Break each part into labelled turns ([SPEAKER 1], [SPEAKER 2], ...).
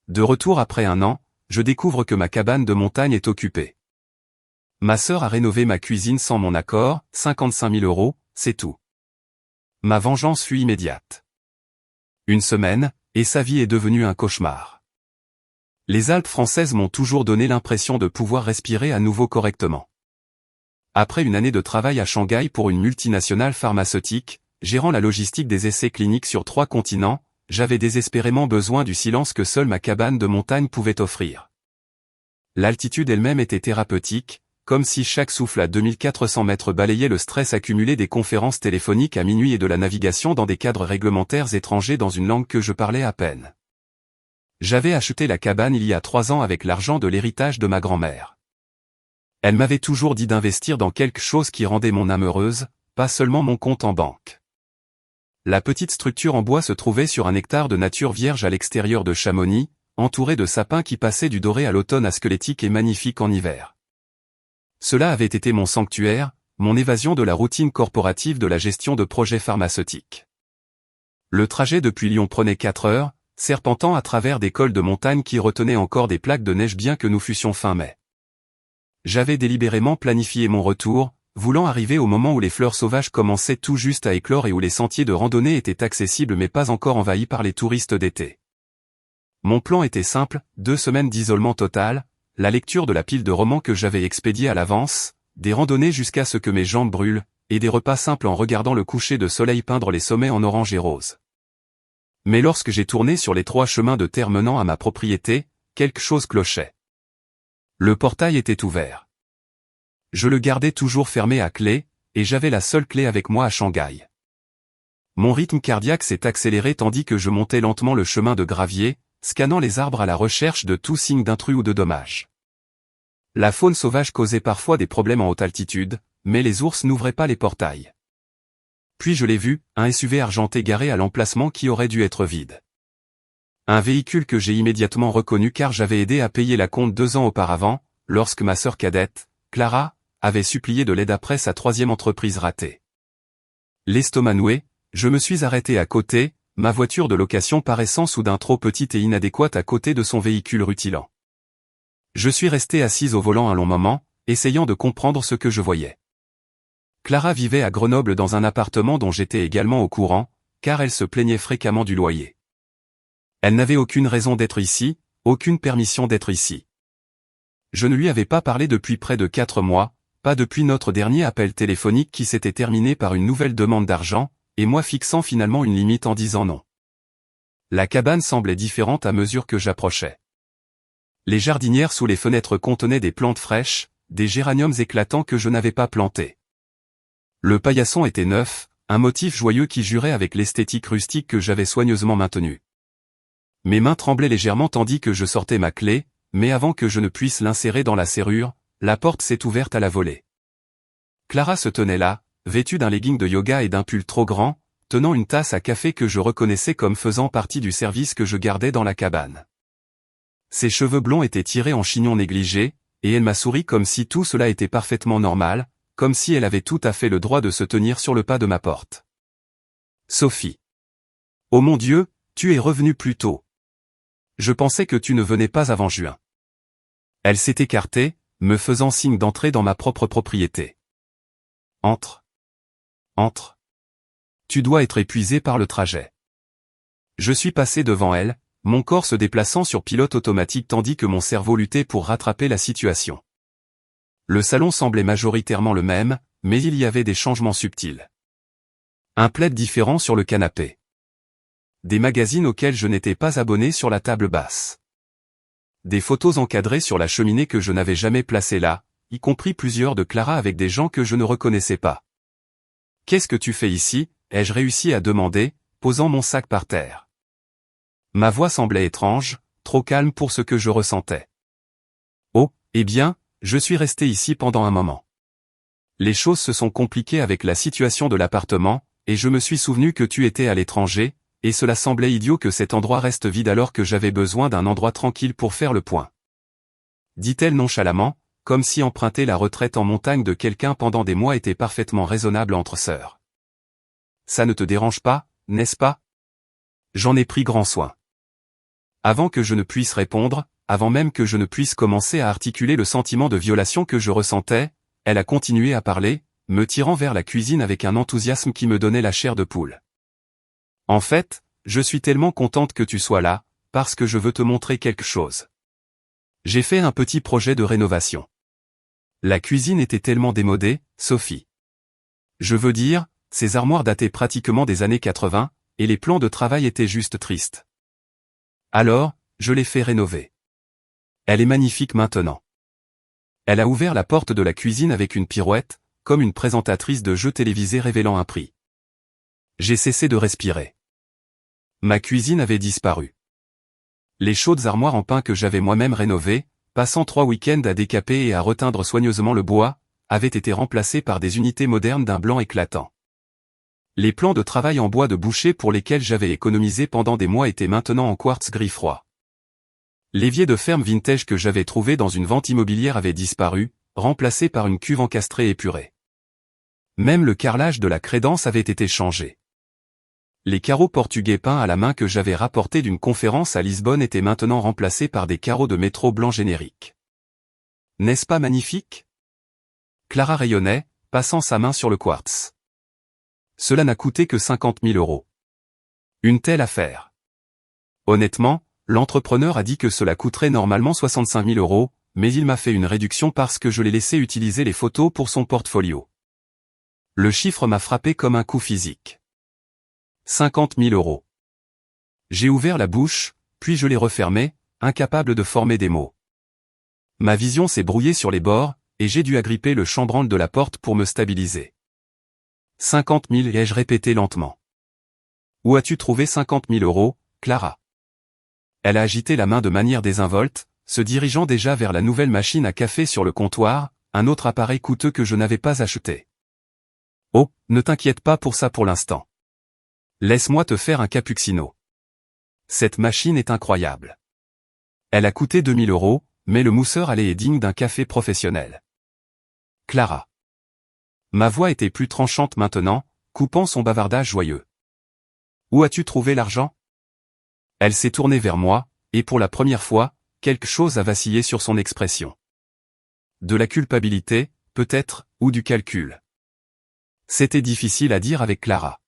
[SPEAKER 1] De retour après un an, je découvre que ma cabane de montagne est occupée. Ma sœur a rénové ma cuisine sans mon accord, 55 000 €, c'est tout. Ma vengeance fut immédiate. Une semaine, et sa vie est devenue un cauchemar. Les Alpes françaises m'ont toujours donné l'impression de pouvoir respirer à nouveau correctement. Après une année de travail à Shanghai pour une multinationale pharmaceutique, gérant la logistique des essais cliniques sur 3 continents, j'avais désespérément besoin du silence que seule ma cabane de montagne pouvait offrir. L'altitude elle-même était thérapeutique, comme si chaque souffle à 2400 mètres balayait le stress accumulé des conférences téléphoniques à minuit et de la navigation dans des cadres réglementaires étrangers dans une langue que je parlais à peine. J'avais acheté la cabane il y a 3 ans avec l'argent de l'héritage de ma grand-mère. Elle m'avait toujours dit d'investir dans quelque chose qui rendait mon âme heureuse, pas seulement mon compte en banque. La petite structure en bois se trouvait sur un hectare de nature vierge à l'extérieur de Chamonix, entourée de sapins qui passaient du doré à l'automne à squelettique et magnifique en hiver. Cela avait été mon sanctuaire, mon évasion de la routine corporative de la gestion de projets pharmaceutiques. Le trajet depuis Lyon prenait 4 heures, serpentant à travers des cols de montagne qui retenaient encore des plaques de neige bien que nous fussions fin mai. J'avais délibérément planifié mon retour, voulant arriver au moment où les fleurs sauvages commençaient tout juste à éclore et où les sentiers de randonnée étaient accessibles mais pas encore envahis par les touristes d'été. Mon plan était simple, 2 semaines d'isolement total, la lecture de la pile de romans que j'avais expédiée à l'avance, des randonnées jusqu'à ce que mes jambes brûlent, et des repas simples en regardant le coucher de soleil peindre les sommets en orange et rose. Mais lorsque j'ai tourné sur les 3 chemins de terre menant à ma propriété, quelque chose clochait. Le portail était ouvert. Je le gardais toujours fermé à clé, et j'avais la seule clé avec moi à Shanghai. Mon rythme cardiaque s'est accéléré tandis que je montais lentement le chemin de gravier, scannant les arbres à la recherche de tout signe d'intrus ou de dommage. La faune sauvage causait parfois des problèmes en haute altitude, mais les ours n'ouvraient pas les portails. Puis je l'ai vu, un SUV argenté garé à l'emplacement qui aurait dû être vide. Un véhicule que j'ai immédiatement reconnu car j'avais aidé à payer la compte 2 ans auparavant, lorsque ma sœur cadette, Clara, avait supplié de l'aide après sa 3e entreprise ratée. L'estomac noué, je me suis arrêté à côté, ma voiture de location paraissant soudain trop petite et inadéquate à côté de son véhicule rutilant. Je suis resté assise au volant un long moment, essayant de comprendre ce que je voyais. Clara vivait à Grenoble dans un appartement dont j'étais également au courant, car elle se plaignait fréquemment du loyer. Elle n'avait aucune raison d'être ici, aucune permission d'être ici. Je ne lui avais pas parlé depuis près de 4 mois, pas depuis notre dernier appel téléphonique qui s'était terminé par une nouvelle demande d'argent, et moi fixant finalement une limite en disant non. La cabane semblait différente à mesure que j'approchais. Les jardinières sous les fenêtres contenaient des plantes fraîches, des géraniums éclatants que je n'avais pas plantés. Le paillasson était neuf, un motif joyeux qui jurait avec l'esthétique rustique que j'avais soigneusement maintenue. Mes mains tremblaient légèrement tandis que je sortais ma clé, mais avant que je ne puisse l'insérer dans la serrure, la porte s'est ouverte à la volée. Clara se tenait là, vêtue d'un legging de yoga et d'un pull trop grand, tenant une tasse à café que je reconnaissais comme faisant partie du service que je gardais dans la cabane. Ses cheveux blonds étaient tirés en chignon négligé, et elle m'a souri comme si tout cela était parfaitement normal, comme si elle avait tout à fait le droit de se tenir sur le pas de ma porte. Sophie. Oh mon Dieu, tu es revenue plus tôt. Je pensais que tu ne venais pas avant juin. Elle s'est écartée, me faisant signe d'entrer dans ma propre propriété. Entre. Entre. Tu dois être épuisé par le trajet. Je suis passé devant elle, mon corps se déplaçant sur pilote automatique tandis que mon cerveau luttait pour rattraper la situation. Le salon semblait majoritairement le même, mais il y avait des changements subtils. Un plaid différent sur le canapé. Des magazines auxquels je n'étais pas abonné sur la table basse. Des photos encadrées sur la cheminée que je n'avais jamais placées là, y compris plusieurs de Clara avec des gens que je ne reconnaissais pas. « Qu'est-ce que tu fais ici ?» ai-je réussi à demander, posant mon sac par terre. Ma voix semblait étrange, trop calme pour ce que je ressentais. « Oh, eh bien, je suis resté ici pendant un moment. Les choses se sont compliquées avec la situation de l'appartement, et je me suis souvenu que tu étais à l'étranger, et cela semblait idiot que cet endroit reste vide alors que j'avais besoin d'un endroit tranquille pour faire le point. » dit-elle nonchalamment, comme si emprunter la retraite en montagne de quelqu'un pendant des mois était parfaitement raisonnable entre sœurs. « Ça ne te dérange pas, n'est-ce pas ? J'en ai pris grand soin. Avant que je ne puisse répondre, avant même que je ne puisse commencer à articuler le sentiment de violation que je ressentais, elle a continué à parler, me tirant vers la cuisine avec un enthousiasme qui me donnait la chair de poule. En fait, je suis tellement contente que tu sois là, parce que je veux te montrer quelque chose. J'ai fait un petit projet de rénovation. La cuisine était tellement démodée, Sophie. Je veux dire, ces armoires dataient pratiquement des années 80, et les plans de travail étaient juste tristes. Alors, je l'ai fait rénover. Elle est magnifique maintenant. Elle a ouvert la porte de la cuisine avec une pirouette, comme une présentatrice de jeux télévisés révélant un prix. J'ai cessé de respirer. Ma cuisine avait disparu. Les chaudes armoires en pin que j'avais moi-même rénovées, passant 3 week-ends à décaper et à reteindre soigneusement le bois, avaient été remplacées par des unités modernes d'un blanc éclatant. Les plans de travail en bois de boucher pour lesquels j'avais économisé pendant des mois étaient maintenant en quartz gris froid. L'évier de ferme vintage que j'avais trouvé dans une vente immobilière avait disparu, remplacé par une cuve encastrée épurée. Même le carrelage de la crédence avait été changé. Les carreaux portugais peints à la main que j'avais rapportés d'une conférence à Lisbonne étaient maintenant remplacés par des carreaux de métro blanc génériques. N'est-ce pas magnifique? Clara rayonnait, passant sa main sur le quartz. Cela n'a coûté que 50 000 €. Une telle affaire. Honnêtement, l'entrepreneur a dit que cela coûterait normalement 65 000 €, mais il m'a fait une réduction parce que je l'ai laissé utiliser les photos pour son portfolio. Le chiffre m'a frappé comme un coup physique. 50 000 €. J'ai ouvert la bouche, puis je l'ai refermée, incapable de former des mots. Ma vision s'est brouillée sur les bords, et j'ai dû agripper le chambranle de la porte pour me stabiliser. 50 000, ai-je répété lentement. Où as-tu trouvé 50 000 €, Clara? Elle a agité la main de manière désinvolte, se dirigeant déjà vers la nouvelle machine à café sur le comptoir, un autre appareil coûteux que je n'avais pas acheté. Oh, ne t'inquiète pas pour ça pour l'instant. Laisse-moi te faire un cappuccino. Cette machine est incroyable. Elle a coûté 2 000 €, mais le mousseur à lait est digne d'un café professionnel. Clara. Ma voix était plus tranchante maintenant, coupant son bavardage joyeux. Où as-tu trouvé l'argent? Elle s'est tournée vers moi, et pour la première fois, quelque chose a vacillé sur son expression. De la culpabilité, peut-être, ou du calcul. C'était difficile à dire avec Clara.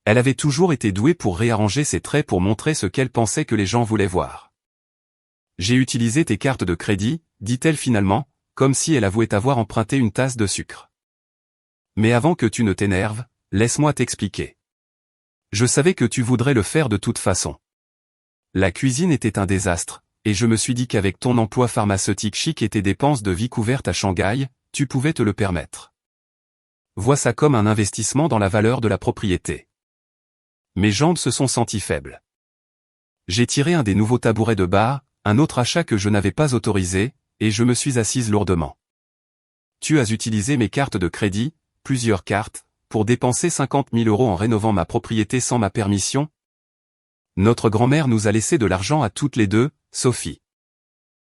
[SPEAKER 1] Elle avait toujours été douée pour réarranger ses traits pour montrer ce qu'elle pensait que les gens voulaient voir. J'ai utilisé tes cartes de crédit, dit-elle finalement, comme si elle avouait avoir emprunté une tasse de sucre. Mais avant que tu ne t'énerves, laisse-moi t'expliquer. Je savais que tu voudrais le faire de toute façon. La cuisine était un désastre, et je me suis dit qu'avec ton emploi pharmaceutique chic et tes dépenses de vie couvertes à Shanghai, tu pouvais te le permettre. Vois ça comme un investissement dans la valeur de la propriété. Mes jambes se sont senties faibles. J'ai tiré un des nouveaux tabourets de bar, un autre achat que je n'avais pas autorisé, et je me suis assise lourdement. Tu as utilisé mes cartes de crédit, plusieurs cartes, pour dépenser 50 000 € en rénovant ma propriété sans ma permission? Notre grand-mère nous a laissé de l'argent à toutes les deux, Sophie.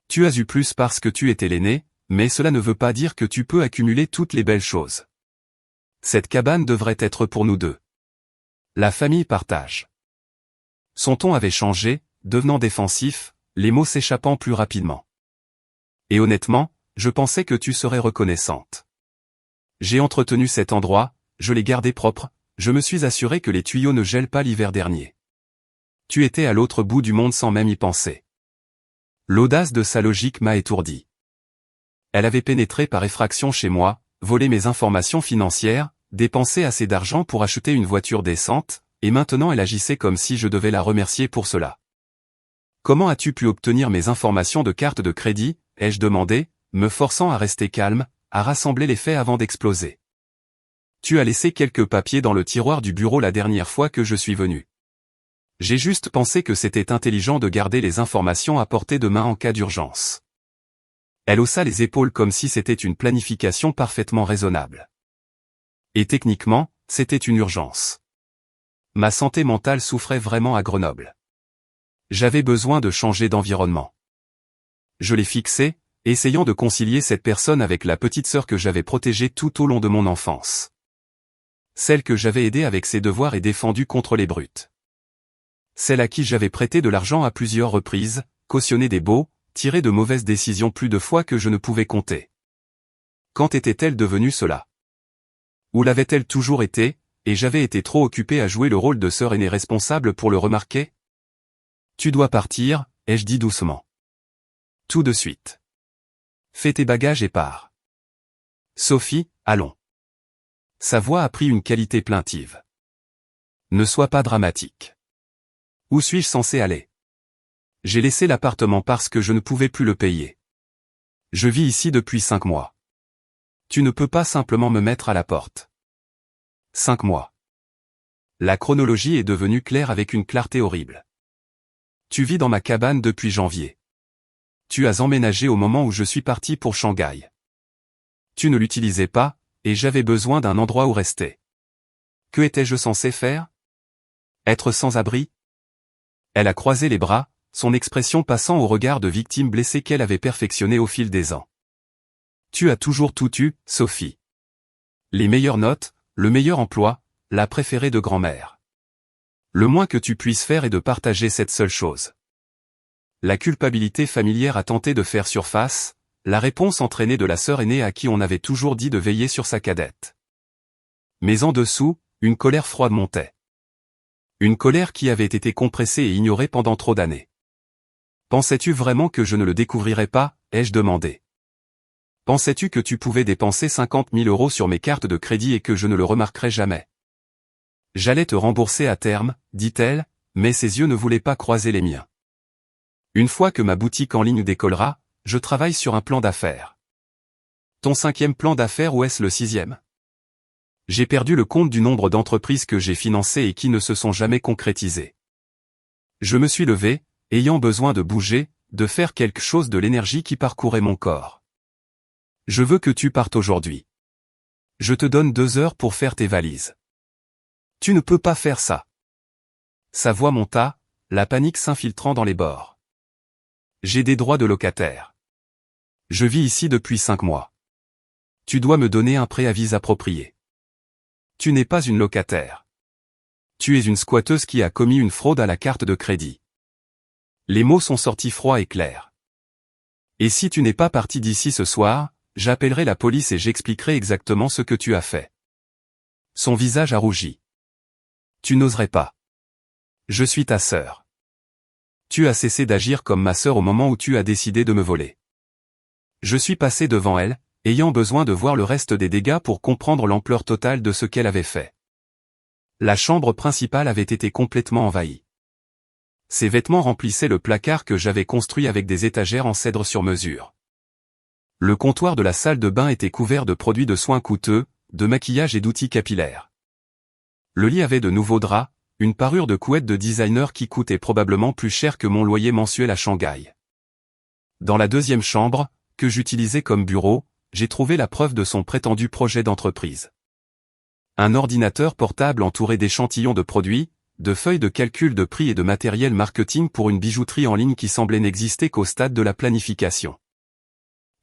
[SPEAKER 1] Tu as eu plus parce que tu étais l'aînée, mais cela ne veut pas dire que tu peux accumuler toutes les belles choses. Cette cabane devrait être pour nous deux. La famille partage. Son ton avait changé, devenant défensif, les mots s'échappant plus rapidement. Et honnêtement, je pensais que tu serais reconnaissante. J'ai entretenu cet endroit, je l'ai gardé propre, je me suis assuré que les tuyaux ne gèlent pas l'hiver dernier. Tu étais à l'autre bout du monde sans même y penser. L'audace de sa logique m'a étourdi. Elle avait pénétré par effraction chez moi, volé mes informations financières, dépensé assez d'argent pour acheter une voiture décente, et maintenant elle agissait comme si je devais la remercier pour cela. Comment as-tu pu obtenir mes informations de carte de crédit, ai-je demandé, me forçant à rester calme, à rassembler les faits avant d'exploser. Tu as laissé quelques papiers dans le tiroir du bureau la dernière fois que je suis venu. J'ai juste pensé que c'était intelligent de garder les informations à portée de main en cas d'urgence. Elle haussa les épaules comme si c'était une planification parfaitement raisonnable. Et techniquement, c'était une urgence. Ma santé mentale souffrait vraiment à Grenoble. J'avais besoin de changer d'environnement. Je l'ai fixé, essayant de concilier cette personne avec la petite sœur que j'avais protégée tout au long de mon enfance. Celle que j'avais aidée avec ses devoirs et défendue contre les brutes. Celle à qui j'avais prêté de l'argent à plusieurs reprises, cautionné des baux, tiré de mauvaises décisions plus de fois que je ne pouvais compter. Quand était-elle devenue cela? Où l'avait-elle toujours été, et j'avais été trop occupé à jouer le rôle de sœur aînée responsable pour le remarquer? Tu dois partir, ai-je dit doucement. Tout de suite. Fais tes bagages et pars. Sophie, allons. Sa voix a pris une qualité plaintive. Ne sois pas dramatique. Où suis-je censé aller? J'ai laissé l'appartement parce que je ne pouvais plus le payer. Je vis ici depuis 5 mois. Tu ne peux pas simplement me mettre à la porte. 5 mois. La chronologie est devenue claire avec une clarté horrible. Tu vis dans ma cabane depuis janvier. Tu as emménagé au moment où je suis parti pour Shanghai. Tu ne l'utilisais pas, et j'avais besoin d'un endroit où rester. Que étais-je censé faire? Être sans abri? Elle a croisé les bras, son expression passant au regard de victime blessée qu'elle avait perfectionné au fil des ans. Tu as toujours tout eu, Sophie. Les meilleures notes, le meilleur emploi, la préférée de grand-mère. Le moins que tu puisses faire est de partager cette seule chose. La culpabilité familière a tenté de faire surface, la réponse entraînée de la sœur aînée à qui on avait toujours dit de veiller sur sa cadette. Mais en dessous, une colère froide montait. Une colère qui avait été compressée et ignorée pendant trop d'années. Pensais-tu vraiment que je ne le découvrirais pas, ai-je demandé. Pensais-tu que tu pouvais dépenser 50 000 € sur mes cartes de crédit et que je ne le remarquerais jamais? J'allais te rembourser à terme, dit-elle, mais ses yeux ne voulaient pas croiser les miens. Une fois que ma boutique en ligne décollera, je travaille sur un plan d'affaires. Ton 5e plan d'affaires ou est-ce le 6e? J'ai perdu le compte du nombre d'entreprises que j'ai financées et qui ne se sont jamais concrétisées. Je me suis levé, ayant besoin de bouger, de faire quelque chose de l'énergie qui parcourait mon corps. Je veux que tu partes aujourd'hui. Je te donne 2 heures pour faire tes valises. Tu ne peux pas faire ça. Sa voix monta, la panique s'infiltrant dans les bords. J'ai des droits de locataire. Je vis ici depuis 5 mois. Tu dois me donner un préavis approprié. Tu n'es pas une locataire. Tu es une squatteuse qui a commis une fraude à la carte de crédit. Les mots sont sortis froids et clairs. Et si tu n'es pas parti d'ici ce soir, j'appellerai la police et j'expliquerai exactement ce que tu as fait. Son visage a rougi. Tu n'oserais pas. Je suis ta sœur. Tu as cessé d'agir comme ma sœur au moment où tu as décidé de me voler. Je suis passé devant elle, ayant besoin de voir le reste des dégâts pour comprendre l'ampleur totale de ce qu'elle avait fait. La chambre principale avait été complètement envahie. Ses vêtements remplissaient le placard que j'avais construit avec des étagères en cèdre sur mesure. Le comptoir de la salle de bain était couvert de produits de soins coûteux, de maquillage et d'outils capillaires. Le lit avait de nouveaux draps, une parure de couette de designer qui coûtait probablement plus cher que mon loyer mensuel à Shanghai. Dans la 2e chambre, que j'utilisais comme bureau, j'ai trouvé la preuve de son prétendu projet d'entreprise. Un ordinateur portable entouré d'échantillons de produits, de feuilles de calcul de prix et de matériel marketing pour une bijouterie en ligne qui semblait n'exister qu'au stade de la planification.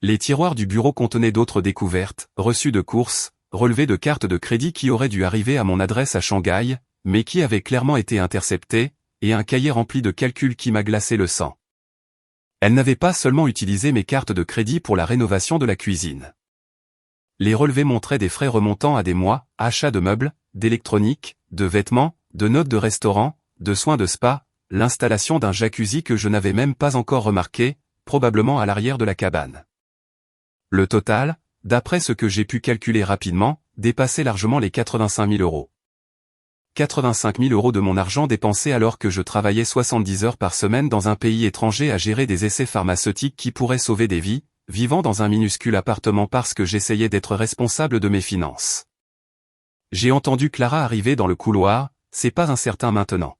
[SPEAKER 1] Les tiroirs du bureau contenaient d'autres découvertes, reçus de courses, relevés de cartes de crédit qui auraient dû arriver à mon adresse à Shanghai, mais qui avaient clairement été interceptés, et un cahier rempli de calculs qui m'a glacé le sang. Elle n'avait pas seulement utilisé mes cartes de crédit pour la rénovation de la cuisine. Les relevés montraient des frais remontant à des mois, achats de meubles, d'électronique, de vêtements, de notes de restaurant, de soins de spa, l'installation d'un jacuzzi que je n'avais même pas encore remarqué, probablement à l'arrière de la cabane. Le total, d'après ce que j'ai pu calculer rapidement, dépassait largement les 85 000 €. 85 000 € de mon argent dépensé alors que je travaillais 70 heures par semaine dans un pays étranger à gérer des essais pharmaceutiques qui pourraient sauver des vies, vivant dans un minuscule appartement parce que j'essayais d'être responsable de mes finances. J'ai entendu Clara arriver dans le couloir, c'est pas incertain maintenant.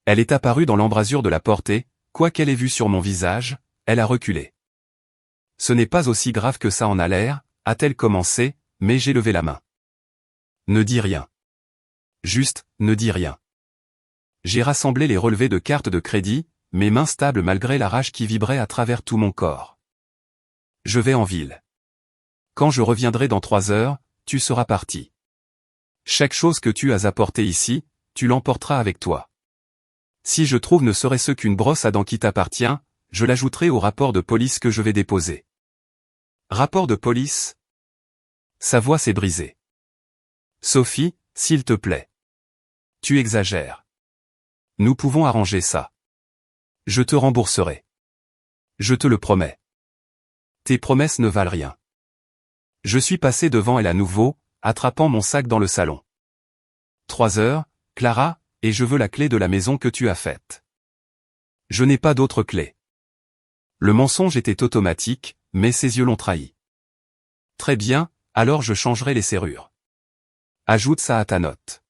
[SPEAKER 1] Elle est apparue dans l'embrasure de la porte et, quoi qu'elle ait vu sur mon visage, elle a reculé. Ce n'est pas aussi grave que ça en a l'air, a-t-elle commencé, mais j'ai levé la main. Ne dis rien. Juste, ne dis rien. J'ai rassemblé les relevés de cartes de crédit, mes mains stables malgré la rage qui vibrait à travers tout mon corps. Je vais en ville. Quand je reviendrai dans 3 heures, tu seras parti. Chaque chose que tu as apportée ici, tu l'emporteras avec toi. Si je trouve ne serait-ce qu'une brosse à dents qui t'appartient, je l'ajouterai au rapport de police que je vais déposer. Rapport de police? Sa voix s'est brisée. Sophie, s'il te plaît. Tu exagères. Nous pouvons arranger ça. Je te rembourserai. Je te le promets. Tes promesses ne valent rien. Je suis passé devant elle à nouveau, attrapant mon sac dans le salon. 3 heures, Clara, et je veux la clé de la maison que tu as faite. Je n'ai pas d'autre clé. Le mensonge était automatique, mais ses yeux l'ont trahi. Très bien, alors je changerai les serrures. Ajoute ça à ta note.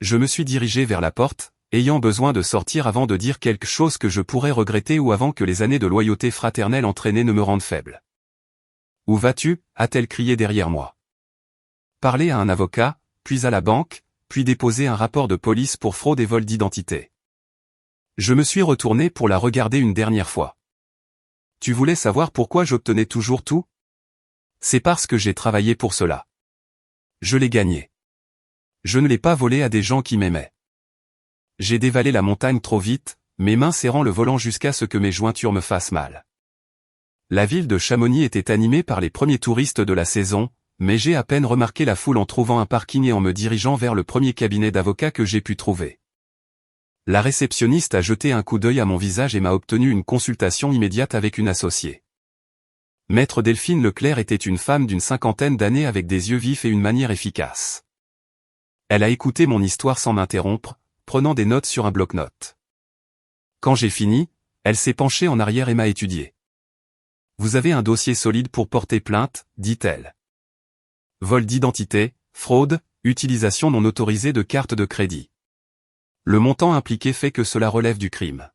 [SPEAKER 1] Je me suis dirigé vers la porte, ayant besoin de sortir avant de dire quelque chose que je pourrais regretter ou avant que les années de loyauté fraternelle entraînées ne me rendent faible. Où vas-tu? A-t-elle crié derrière moi. Parler à un avocat, puis à la banque, puis déposer un rapport de police pour fraude et vol d'identité. Je me suis retourné pour la regarder une dernière fois. Tu voulais savoir pourquoi j'obtenais toujours tout? C'est parce que j'ai travaillé pour cela. Je l'ai gagné. Je ne l'ai pas volé à des gens qui m'aimaient. J'ai dévalé la montagne trop vite, mes mains serrant le volant jusqu'à ce que mes jointures me fassent mal. La ville de Chamonix était animée par les premiers touristes de la saison, mais j'ai à peine remarqué la foule en trouvant un parking et en me dirigeant vers le premier cabinet d'avocats que j'ai pu trouver. La réceptionniste a jeté un coup d'œil à mon visage et m'a obtenu une consultation immédiate avec une associée. Maître Delphine Leclerc était une femme d'une 50aine d'années avec des yeux vifs et une manière efficace. Elle a écouté mon histoire sans m'interrompre, prenant des notes sur un bloc-notes. Quand j'ai fini, elle s'est penchée en arrière et m'a étudié. Vous avez un dossier solide pour porter plainte, dit-elle. Vol d'identité, fraude, utilisation non autorisée de carte de crédit. Le montant impliqué fait que cela relève du crime.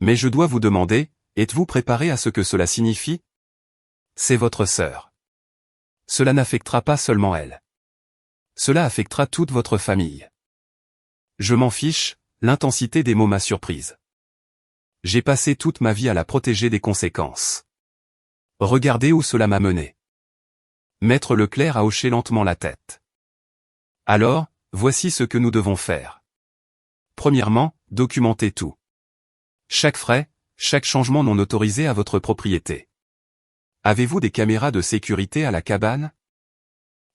[SPEAKER 1] Mais je dois vous demander, êtes-vous préparé à ce que cela signifie? C'est votre sœur. Cela n'affectera pas seulement elle. Cela affectera toute votre famille. Je m'en fiche, l'intensité des mots m'a surprise. J'ai passé toute ma vie à la protéger des conséquences. Regardez où cela m'a mené. Maître Leclerc a hoché lentement la tête. Alors, voici ce que nous devons faire. Premièrement, documentez tout. Chaque frais, chaque changement non autorisé à votre propriété. Avez-vous des caméras de sécurité à la cabane?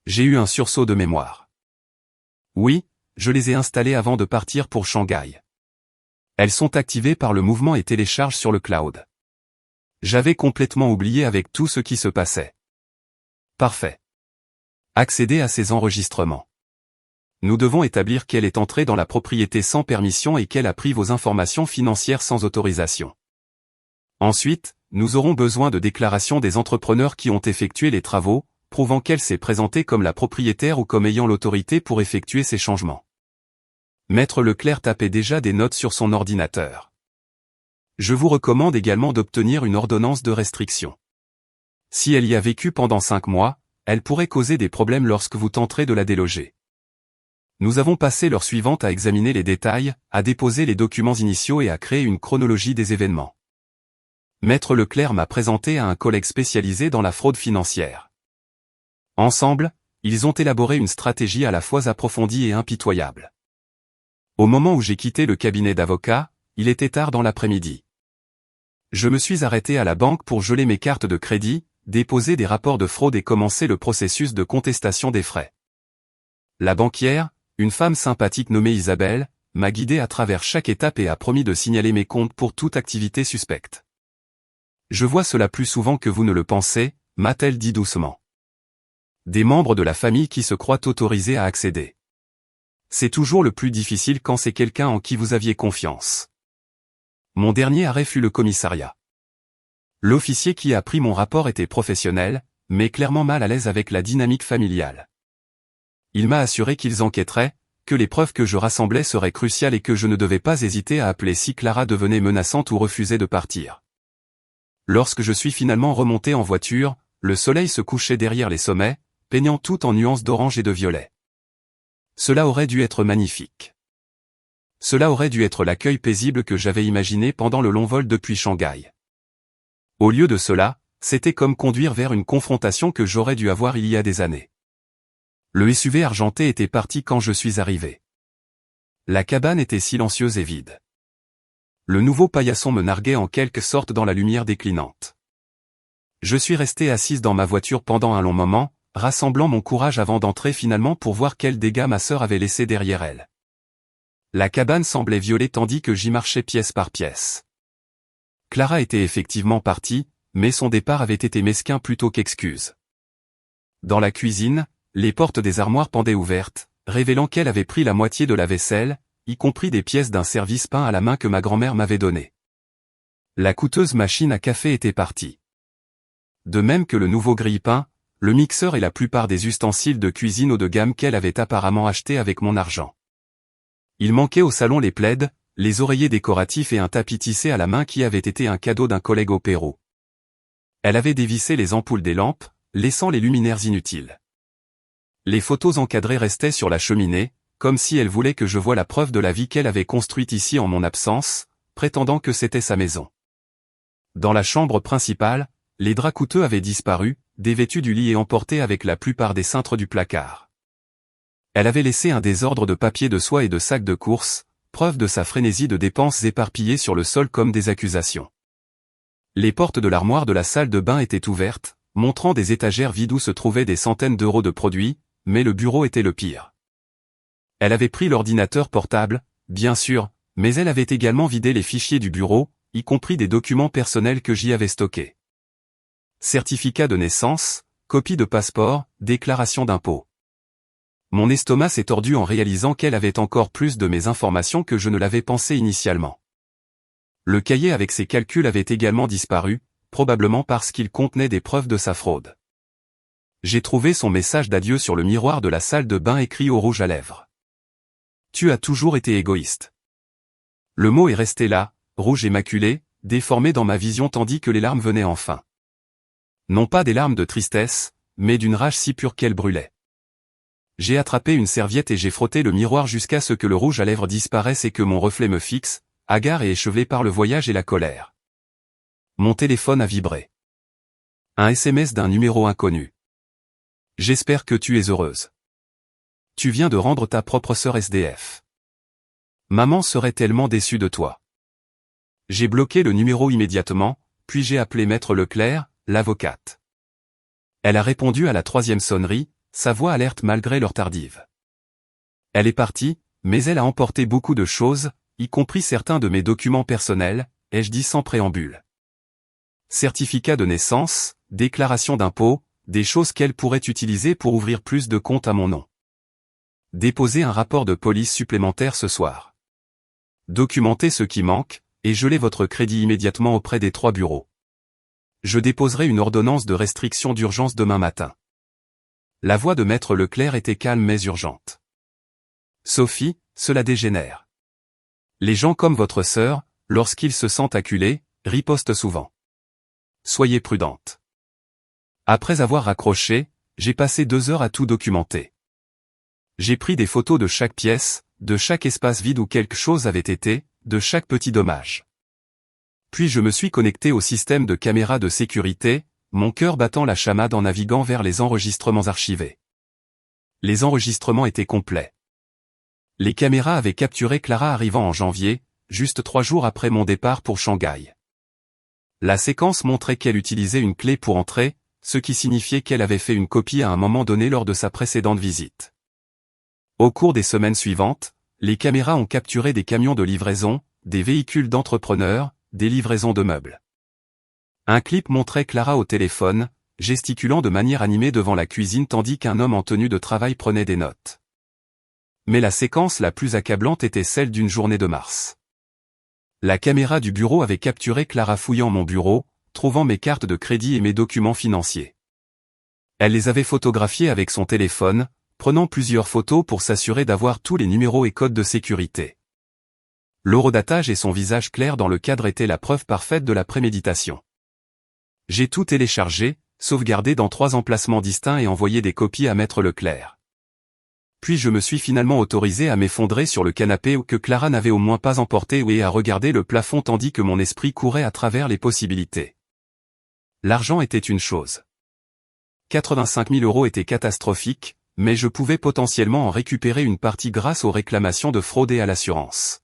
[SPEAKER 1] J'ai eu un sursaut de mémoire. Oui, je les ai installées avant de partir pour Shanghai. Elles sont activées par le mouvement et téléchargent sur le cloud. J'avais complètement oublié avec tout ce qui se passait. Parfait. Accédez à ces enregistrements. Nous devons établir qu'elle est entrée dans la propriété sans permission et qu'elle a pris vos informations financières sans autorisation. Ensuite, nous aurons besoin de déclarations des entrepreneurs qui ont effectué les travaux, prouvant qu'elle s'est présentée comme la propriétaire ou comme ayant l'autorité pour effectuer ces changements. Maître Leclerc tapait déjà des notes sur son ordinateur. Je vous recommande également d'obtenir une ordonnance de restriction. Si elle y a vécu pendant 5 mois, elle pourrait causer des problèmes lorsque vous tenterez de la déloger. Nous avons passé l'heure suivante à examiner les détails, à déposer les documents initiaux et à créer une chronologie des événements. Maître Leclerc m'a présenté à un collègue spécialisé dans la fraude financière. Ensemble, ils ont élaboré une stratégie à la fois approfondie et impitoyable. Au moment où j'ai quitté le cabinet d'avocat, il était tard dans l'après-midi. Je me suis arrêté à la banque pour geler mes cartes de crédit, déposer des rapports de fraude et commencer le processus de contestation des frais. La banquière, une femme sympathique nommée Isabelle, m'a guidé à travers chaque étape et a promis de signaler mes comptes pour toute activité suspecte. Je vois cela plus souvent que vous ne le pensez, m'a-t-elle dit doucement. Des membres de la famille qui se croient autorisés à accéder. C'est toujours le plus difficile quand c'est quelqu'un en qui vous aviez confiance. Mon dernier arrêt fut le commissariat. L'officier qui a pris mon rapport était professionnel, mais clairement mal à l'aise avec la dynamique familiale. Il m'a assuré qu'ils enquêteraient, que les preuves que je rassemblais seraient cruciales et que je ne devais pas hésiter à appeler si Clara devenait menaçante ou refusait de partir. Lorsque je suis finalement remonté en voiture, le soleil se couchait derrière les sommets, peignant tout en nuances d'orange et de violet. Cela aurait dû être magnifique. Cela aurait dû être l'accueil paisible que j'avais imaginé pendant le long vol depuis Shanghai. Au lieu de cela, c'était comme conduire vers une confrontation que j'aurais dû avoir il y a des années. Le SUV argenté était parti quand je suis arrivé. La cabane était silencieuse et vide. Le nouveau paillasson me narguait en quelque sorte dans la lumière déclinante. Je suis resté assise dans ma voiture pendant un long moment, rassemblant mon courage avant d'entrer finalement pour voir quels dégâts ma sœur avait laissés derrière elle. La cabane semblait violée tandis que j'y marchais pièce par pièce. Clara était effectivement partie, mais son départ avait été mesquin plutôt qu'excuse. Dans la cuisine, les portes des armoires pendaient ouvertes, révélant qu'elle avait pris la moitié de la vaisselle, y compris des pièces d'un service peint à la main que ma grand-mère m'avait donné. La coûteuse machine à café était partie. De même que le nouveau grille-pain, le mixeur et la plupart des ustensiles de cuisine haut de gamme qu'elle avait apparemment achetés avec mon argent. Il manquait au salon les plaids, les oreillers décoratifs et un tapis tissé à la main qui avait été un cadeau d'un collègue au Pérou. Elle avait dévissé les ampoules des lampes, laissant les luminaires inutiles. Les photos encadrées restaient sur la cheminée, comme si elle voulait que je voie la preuve de la vie qu'elle avait construite ici en mon absence, prétendant que c'était sa maison. Dans la chambre principale, les draps coûteux avaient disparu, dévêtus du lit et emportés avec la plupart des cintres du placard. Elle avait laissé un désordre de papier de soie et de sacs de course, preuve de sa frénésie de dépenses éparpillées sur le sol comme des accusations. Les portes de l'armoire de la salle de bain étaient ouvertes, montrant des étagères vides où se trouvaient des centaines d'euros de produits, mais le bureau était le pire. Elle avait pris l'ordinateur portable, bien sûr, mais elle avait également vidé les fichiers du bureau, y compris des documents personnels que j'y avais stockés. Certificat de naissance, copie de passeport, déclaration d'impôt. Mon estomac s'est tordu en réalisant qu'elle avait encore plus de mes informations que je ne l'avais pensé initialement. Le cahier avec ses calculs avait également disparu, probablement parce qu'il contenait des preuves de sa fraude. J'ai trouvé son message d'adieu sur le miroir de la salle de bain écrit au rouge à lèvres. Tu as toujours été égoïste. Le mot est resté là, rouge et maculé, déformé dans ma vision tandis que les larmes venaient enfin. Non pas des larmes de tristesse, mais d'une rage si pure qu'elle brûlait. J'ai attrapé une serviette et j'ai frotté le miroir jusqu'à ce que le rouge à lèvres disparaisse et que mon reflet me fixe, hagard et échevelé par le voyage et la colère. Mon téléphone a vibré. Un SMS d'un numéro inconnu. J'espère que tu es heureuse. Tu viens de rendre ta propre sœur SDF. Maman serait tellement déçue de toi. J'ai bloqué le numéro immédiatement, puis j'ai appelé Maître Leclerc, l'avocate. Elle a répondu à la 3e sonnerie, sa voix alerte malgré l'heure tardive. Elle est partie, mais elle a emporté beaucoup de choses, y compris certains de mes documents personnels, ai-je dit sans préambule. Certificat de naissance, déclaration d'impôt, des choses qu'elle pourrait utiliser pour ouvrir plus de comptes à mon nom. Déposer un rapport de police supplémentaire ce soir. Documenter ce qui manque, et geler votre crédit immédiatement auprès des 3 bureaux. Je déposerai une ordonnance de restriction d'urgence demain matin. La voix de Maître Leclerc était calme mais urgente. Sophie, cela dégénère. Les gens comme votre sœur, lorsqu'ils se sentent acculés, ripostent souvent. Soyez prudente. Après avoir raccroché, j'ai passé 2 heures à tout documenter. J'ai pris des photos de chaque pièce, de chaque espace vide où quelque chose avait été, de chaque petit dommage. Puis je me suis connecté au système de caméras de sécurité, mon cœur battant la chamade en naviguant vers les enregistrements archivés. Les enregistrements étaient complets. Les caméras avaient capturé Clara arrivant en janvier, juste 3 jours après mon départ pour Shanghai. La séquence montrait qu'elle utilisait une clé pour entrer, ce qui signifiait qu'elle avait fait une copie à un moment donné lors de sa précédente visite. Au cours des semaines suivantes, les caméras ont capturé des camions de livraison, des véhicules d'entrepreneurs, des livraisons de meubles. Un clip montrait Clara au téléphone, gesticulant de manière animée devant la cuisine tandis qu'un homme en tenue de travail prenait des notes. Mais la séquence la plus accablante était celle d'une journée de mars. La caméra du bureau avait capturé Clara fouillant mon bureau, trouvant mes cartes de crédit et mes documents financiers. Elle les avait photographiés avec son téléphone, prenant plusieurs photos pour s'assurer d'avoir tous les numéros et codes de sécurité. L'horodatage et son visage clair dans le cadre étaient la preuve parfaite de la préméditation. J'ai tout téléchargé, sauvegardé dans 3 emplacements distincts et envoyé des copies à Maître Leclerc. Puis je me suis finalement autorisé à m'effondrer sur le canapé que Clara n'avait au moins pas emporté et à regarder le plafond tandis que mon esprit courait à travers les possibilités. L'argent était une chose. 85 000 € était catastrophique, mais je pouvais potentiellement en récupérer une partie grâce aux réclamations de fraude et à l'assurance.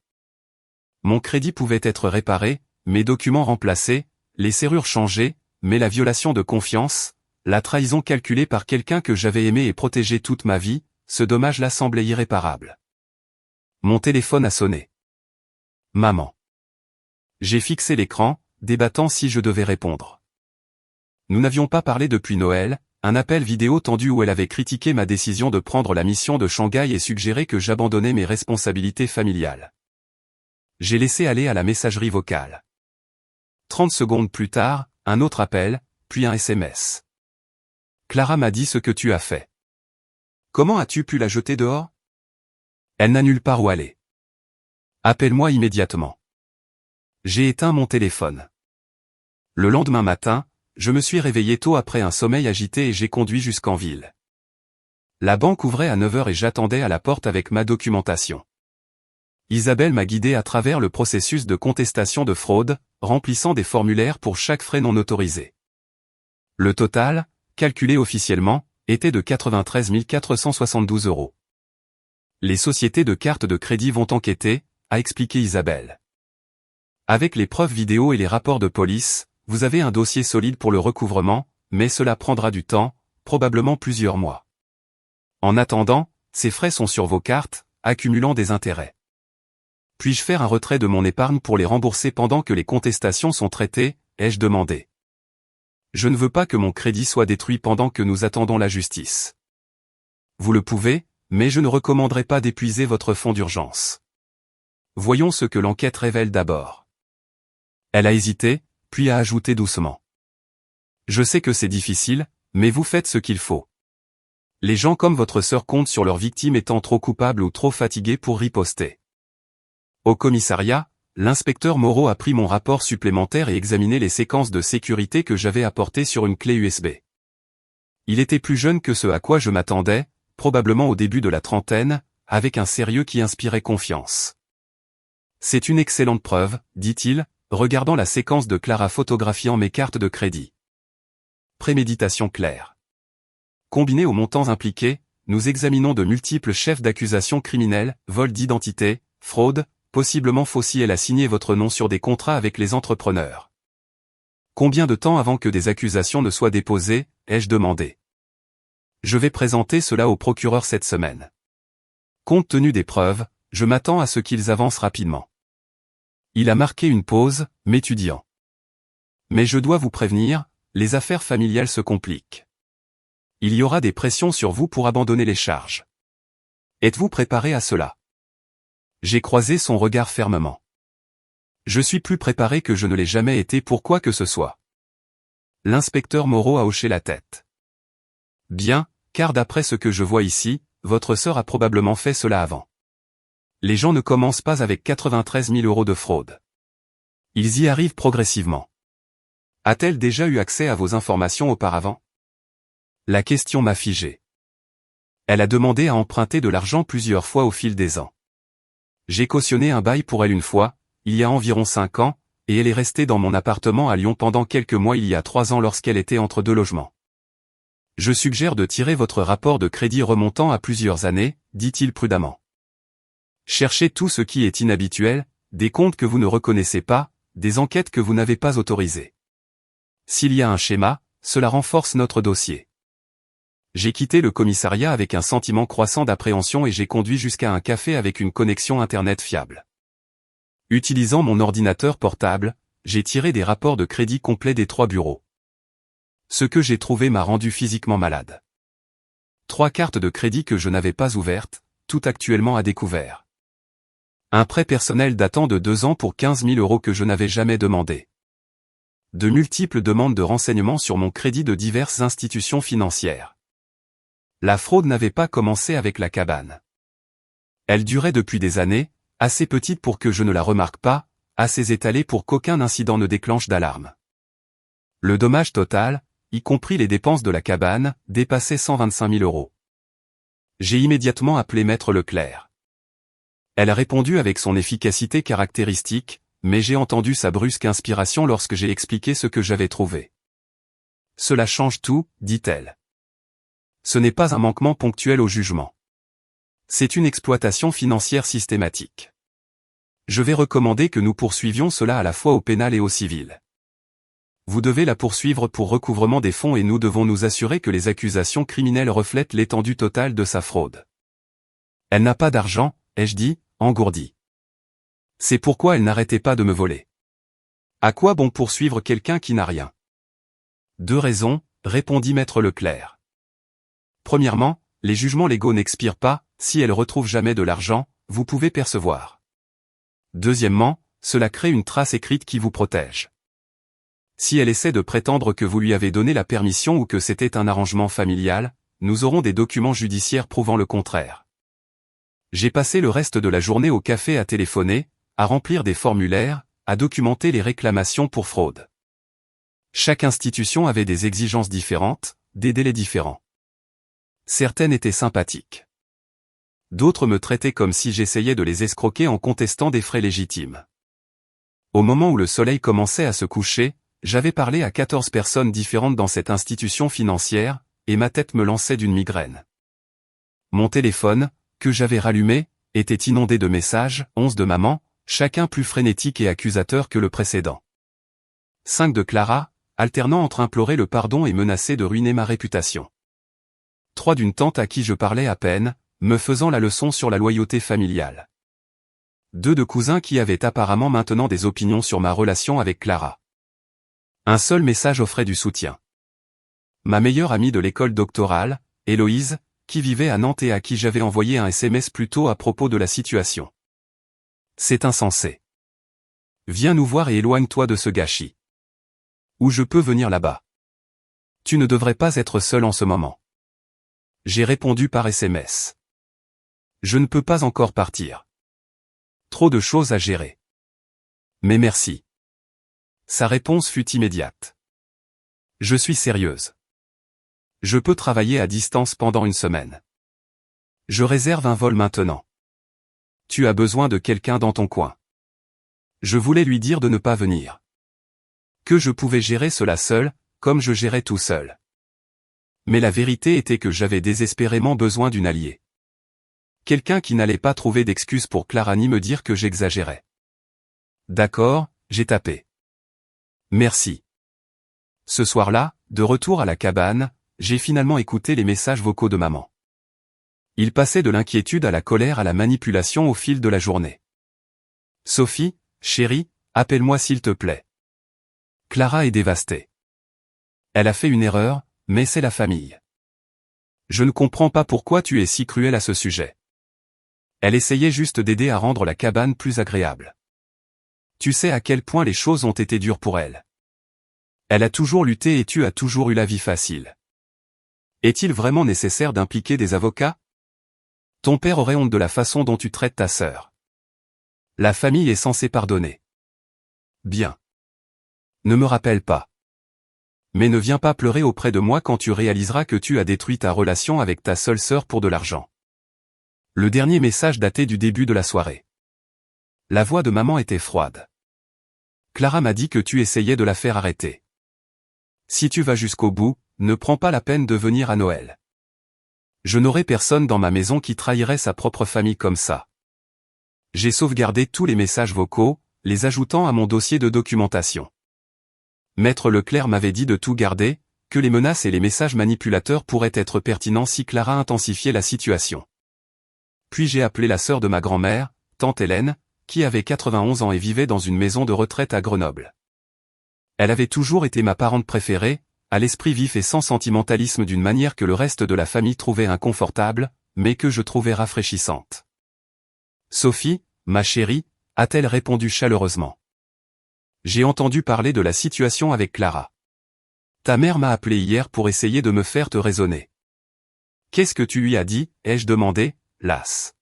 [SPEAKER 1] Mon crédit pouvait être réparé, mes documents remplacés, les serrures changées, mais la violation de confiance, la trahison calculée par quelqu'un que j'avais aimé et protégé toute ma vie, ce dommage-là semblait irréparable. Mon téléphone a sonné. Maman. J'ai fixé l'écran, débattant si je devais répondre. Nous n'avions pas parlé depuis Noël, un appel vidéo tendu où elle avait critiqué ma décision de prendre la mission de Shanghai et suggéré que j'abandonnais mes responsabilités familiales. J'ai laissé aller à la messagerie vocale. 30 secondes plus tard, un autre appel, puis un SMS. Clara m'a dit ce que tu as fait. Comment as-tu pu la jeter dehors? Elle n'a nulle part où aller. Appelle-moi immédiatement. J'ai éteint mon téléphone. Le lendemain matin, je me suis réveillé tôt après un sommeil agité et j'ai conduit jusqu'en ville. La banque ouvrait à 9 h et j'attendais à la porte avec ma documentation. Isabelle m'a guidé à travers le processus de contestation de fraude, remplissant des formulaires pour chaque frais non autorisé. Le total, calculé officiellement, était de 93 472 €. Les sociétés de cartes de crédit vont enquêter, a expliqué Isabelle. Avec les preuves vidéo et les rapports de police, vous avez un dossier solide pour le recouvrement, mais cela prendra du temps, probablement plusieurs mois. En attendant, ces frais sont sur vos cartes, accumulant des intérêts. Puis-je faire un retrait de mon épargne pour les rembourser pendant que les contestations sont traitées, ai-je demandé. Je ne veux pas que mon crédit soit détruit pendant que nous attendons la justice. Vous le pouvez, mais je ne recommanderais pas d'épuiser votre fonds d'urgence. Voyons ce que l'enquête révèle d'abord. Elle a hésité, puis a ajouté doucement. Je sais que c'est difficile, mais vous faites ce qu'il faut. Les gens comme votre sœur comptent sur leurs victimes étant trop coupables ou trop fatiguées pour riposter. Au commissariat, l'inspecteur Moreau a pris mon rapport supplémentaire et examiné les séquences de sécurité que j'avais apportées sur une clé USB. Il était plus jeune que ce à quoi je m'attendais, probablement au début de la trentaine, avec un sérieux qui inspirait confiance. C'est une excellente preuve, dit-il, regardant la séquence de Clara photographiant mes cartes de crédit. Préméditation claire. Combiné aux montants impliqués, nous examinons de multiples chefs d'accusation criminels, vol d'identité, fraude, possiblement faux si elle a signé votre nom sur des contrats avec les entrepreneurs. Combien de temps avant que des accusations ne soient déposées, ai-je demandé. Je vais présenter cela au procureur cette semaine. Compte tenu des preuves, je m'attends à ce qu'ils avancent rapidement. Il a marqué une pause, m'étudiant. Mais je dois vous prévenir, les affaires familiales se compliquent. Il y aura des pressions sur vous pour abandonner les charges. Êtes-vous préparé à cela? J'ai croisé son regard fermement. Je suis plus préparé que je ne l'ai jamais été pour quoi que ce soit. L'inspecteur Moreau a hoché la tête. Bien, car d'après ce que je vois ici, votre sœur a probablement fait cela avant. Les gens ne commencent pas avec 93 000 € de fraude. Ils y arrivent progressivement. A-t-elle déjà eu accès à vos informations auparavant? La question m'a figé. Elle a demandé à emprunter de l'argent plusieurs fois au fil des ans. J'ai cautionné un bail pour elle une fois, il y a environ 5 ans, et elle est restée dans mon appartement à Lyon pendant quelques mois il y a 3 ans lorsqu'elle était entre deux logements. Je suggère de tirer votre rapport de crédit remontant à plusieurs années, dit-il prudemment. Cherchez tout ce qui est inhabituel, des comptes que vous ne reconnaissez pas, des enquêtes que vous n'avez pas autorisées. S'il y a un schéma, cela renforce notre dossier. J'ai quitté le commissariat avec un sentiment croissant d'appréhension et j'ai conduit jusqu'à un café avec une connexion Internet fiable. Utilisant mon ordinateur portable, j'ai tiré des rapports de crédit complets des 3 bureaux. Ce que j'ai trouvé m'a rendu physiquement malade. 3 cartes de crédit que je n'avais pas ouvertes, tout actuellement à découvert. Un prêt personnel datant de 2 ans pour 15 000 € que je n'avais jamais demandé. De multiples demandes de renseignements sur mon crédit de diverses institutions financières. La fraude n'avait pas commencé avec la cabane. Elle durait depuis des années, assez petite pour que je ne la remarque pas, assez étalée pour qu'aucun incident ne déclenche d'alarme. Le dommage total, y compris les dépenses de la cabane, dépassait 125 000 €. J'ai immédiatement appelé Maître Leclerc. Elle a répondu avec son efficacité caractéristique, mais j'ai entendu sa brusque inspiration lorsque j'ai expliqué ce que j'avais trouvé. Cela change tout, dit-elle. Ce n'est pas un manquement ponctuel au jugement. C'est une exploitation financière systématique. Je vais recommander que nous poursuivions cela à la fois au pénal et au civil. Vous devez la poursuivre pour recouvrement des fonds et nous devons nous assurer que les accusations criminelles reflètent l'étendue totale de sa fraude. Elle n'a pas d'argent, ai-je dit, engourdi. C'est pourquoi elle n'arrêtait pas de me voler. À quoi bon poursuivre quelqu'un qui n'a rien? 2 raisons, répondit maître Leclerc. Premièrement, les jugements légaux n'expirent pas, si elle retrouve jamais de l'argent, vous pouvez percevoir. Deuxièmement, cela crée une trace écrite qui vous protège. Si elle essaie de prétendre que vous lui avez donné la permission ou que c'était un arrangement familial, nous aurons des documents judiciaires prouvant le contraire. J'ai passé le reste de la journée au café à téléphoner, à remplir des formulaires, à documenter les réclamations pour fraude. Chaque institution avait des exigences différentes, des délais différents. Certaines étaient sympathiques. D'autres me traitaient comme si j'essayais de les escroquer en contestant des frais légitimes. Au moment où le soleil commençait à se coucher, j'avais parlé à 14 personnes différentes dans cette institution financière, et ma tête me lançait d'une migraine. Mon téléphone, que j'avais rallumé, était inondé de messages, 11 de maman, chacun plus frénétique et accusateur que le précédent. 5 de Clara, alternant entre implorer le pardon et menacer de ruiner ma réputation. 3 d'une tante à qui je parlais à peine, me faisant la leçon sur la loyauté familiale. 2 de cousins qui avaient apparemment maintenant des opinions sur ma relation avec Clara. Un seul message offrait du soutien. Ma meilleure amie de l'école doctorale, Héloïse, qui vivait à Nantes et à qui j'avais envoyé un SMS plus tôt à propos de la situation. C'est insensé. Viens nous voir et éloigne-toi de ce gâchis. Ou je peux venir là-bas. Tu ne devrais pas être seul en ce moment. J'ai répondu par SMS. Je ne peux pas encore partir. Trop de choses à gérer. Mais merci. Sa réponse fut immédiate. Je suis sérieuse. Je peux travailler à distance pendant une semaine. Je réserve un vol maintenant. Tu as besoin de quelqu'un dans ton coin. Je voulais lui dire de ne pas venir. Que je pouvais gérer cela seul, comme je gérais tout seul. Mais la vérité était que j'avais désespérément besoin d'une alliée. Quelqu'un qui n'allait pas trouver d'excuses pour Clara ni me dire que j'exagérais. D'accord, j'ai tapé. Merci. Ce soir-là, de retour à la cabane, j'ai finalement écouté les messages vocaux de maman. Ils passaient de l'inquiétude à la colère à la manipulation au fil de la journée. Sophie, chérie, appelle-moi s'il te plaît. Clara est dévastée. Elle a fait une erreur, mais c'est la famille. Je ne comprends pas pourquoi tu es si cruel à ce sujet. Elle essayait juste d'aider à rendre la cabane plus agréable. Tu sais à quel point les choses ont été dures pour elle. Elle a toujours lutté et tu as toujours eu la vie facile. Est-il vraiment nécessaire d'impliquer des avocats? Ton père aurait honte de la façon dont tu traites ta sœur. La famille est censée pardonner. Bien. Ne me rappelle pas. Mais ne viens pas pleurer auprès de moi quand tu réaliseras que tu as détruit ta relation avec ta seule sœur pour de l'argent. Le dernier message datait du début de la soirée. La voix de maman était froide. Clara m'a dit que tu essayais de la faire arrêter. Si tu vas jusqu'au bout, ne prends pas la peine de venir à Noël. Je n'aurai personne dans ma maison qui trahirait sa propre famille comme ça. J'ai sauvegardé tous les messages vocaux, les ajoutant à mon dossier de documentation. Maître Leclerc m'avait dit de tout garder, que les menaces et les messages manipulateurs pourraient être pertinents si Clara intensifiait la situation. Puis j'ai appelé la sœur de ma grand-mère, tante Hélène, qui avait 91 ans et vivait dans une maison de retraite à Grenoble. Elle avait toujours été ma parente préférée, à l'esprit vif et sans sentimentalisme d'une manière que le reste de la famille trouvait inconfortable, mais que je trouvais rafraîchissante. Sophie, ma chérie, a-t-elle répondu chaleureusement. J'ai entendu parler de la situation avec Clara. Ta mère m'a appelé hier pour essayer de me faire te raisonner. Qu'est-ce que tu lui as dit, ai-je demandé, lasse.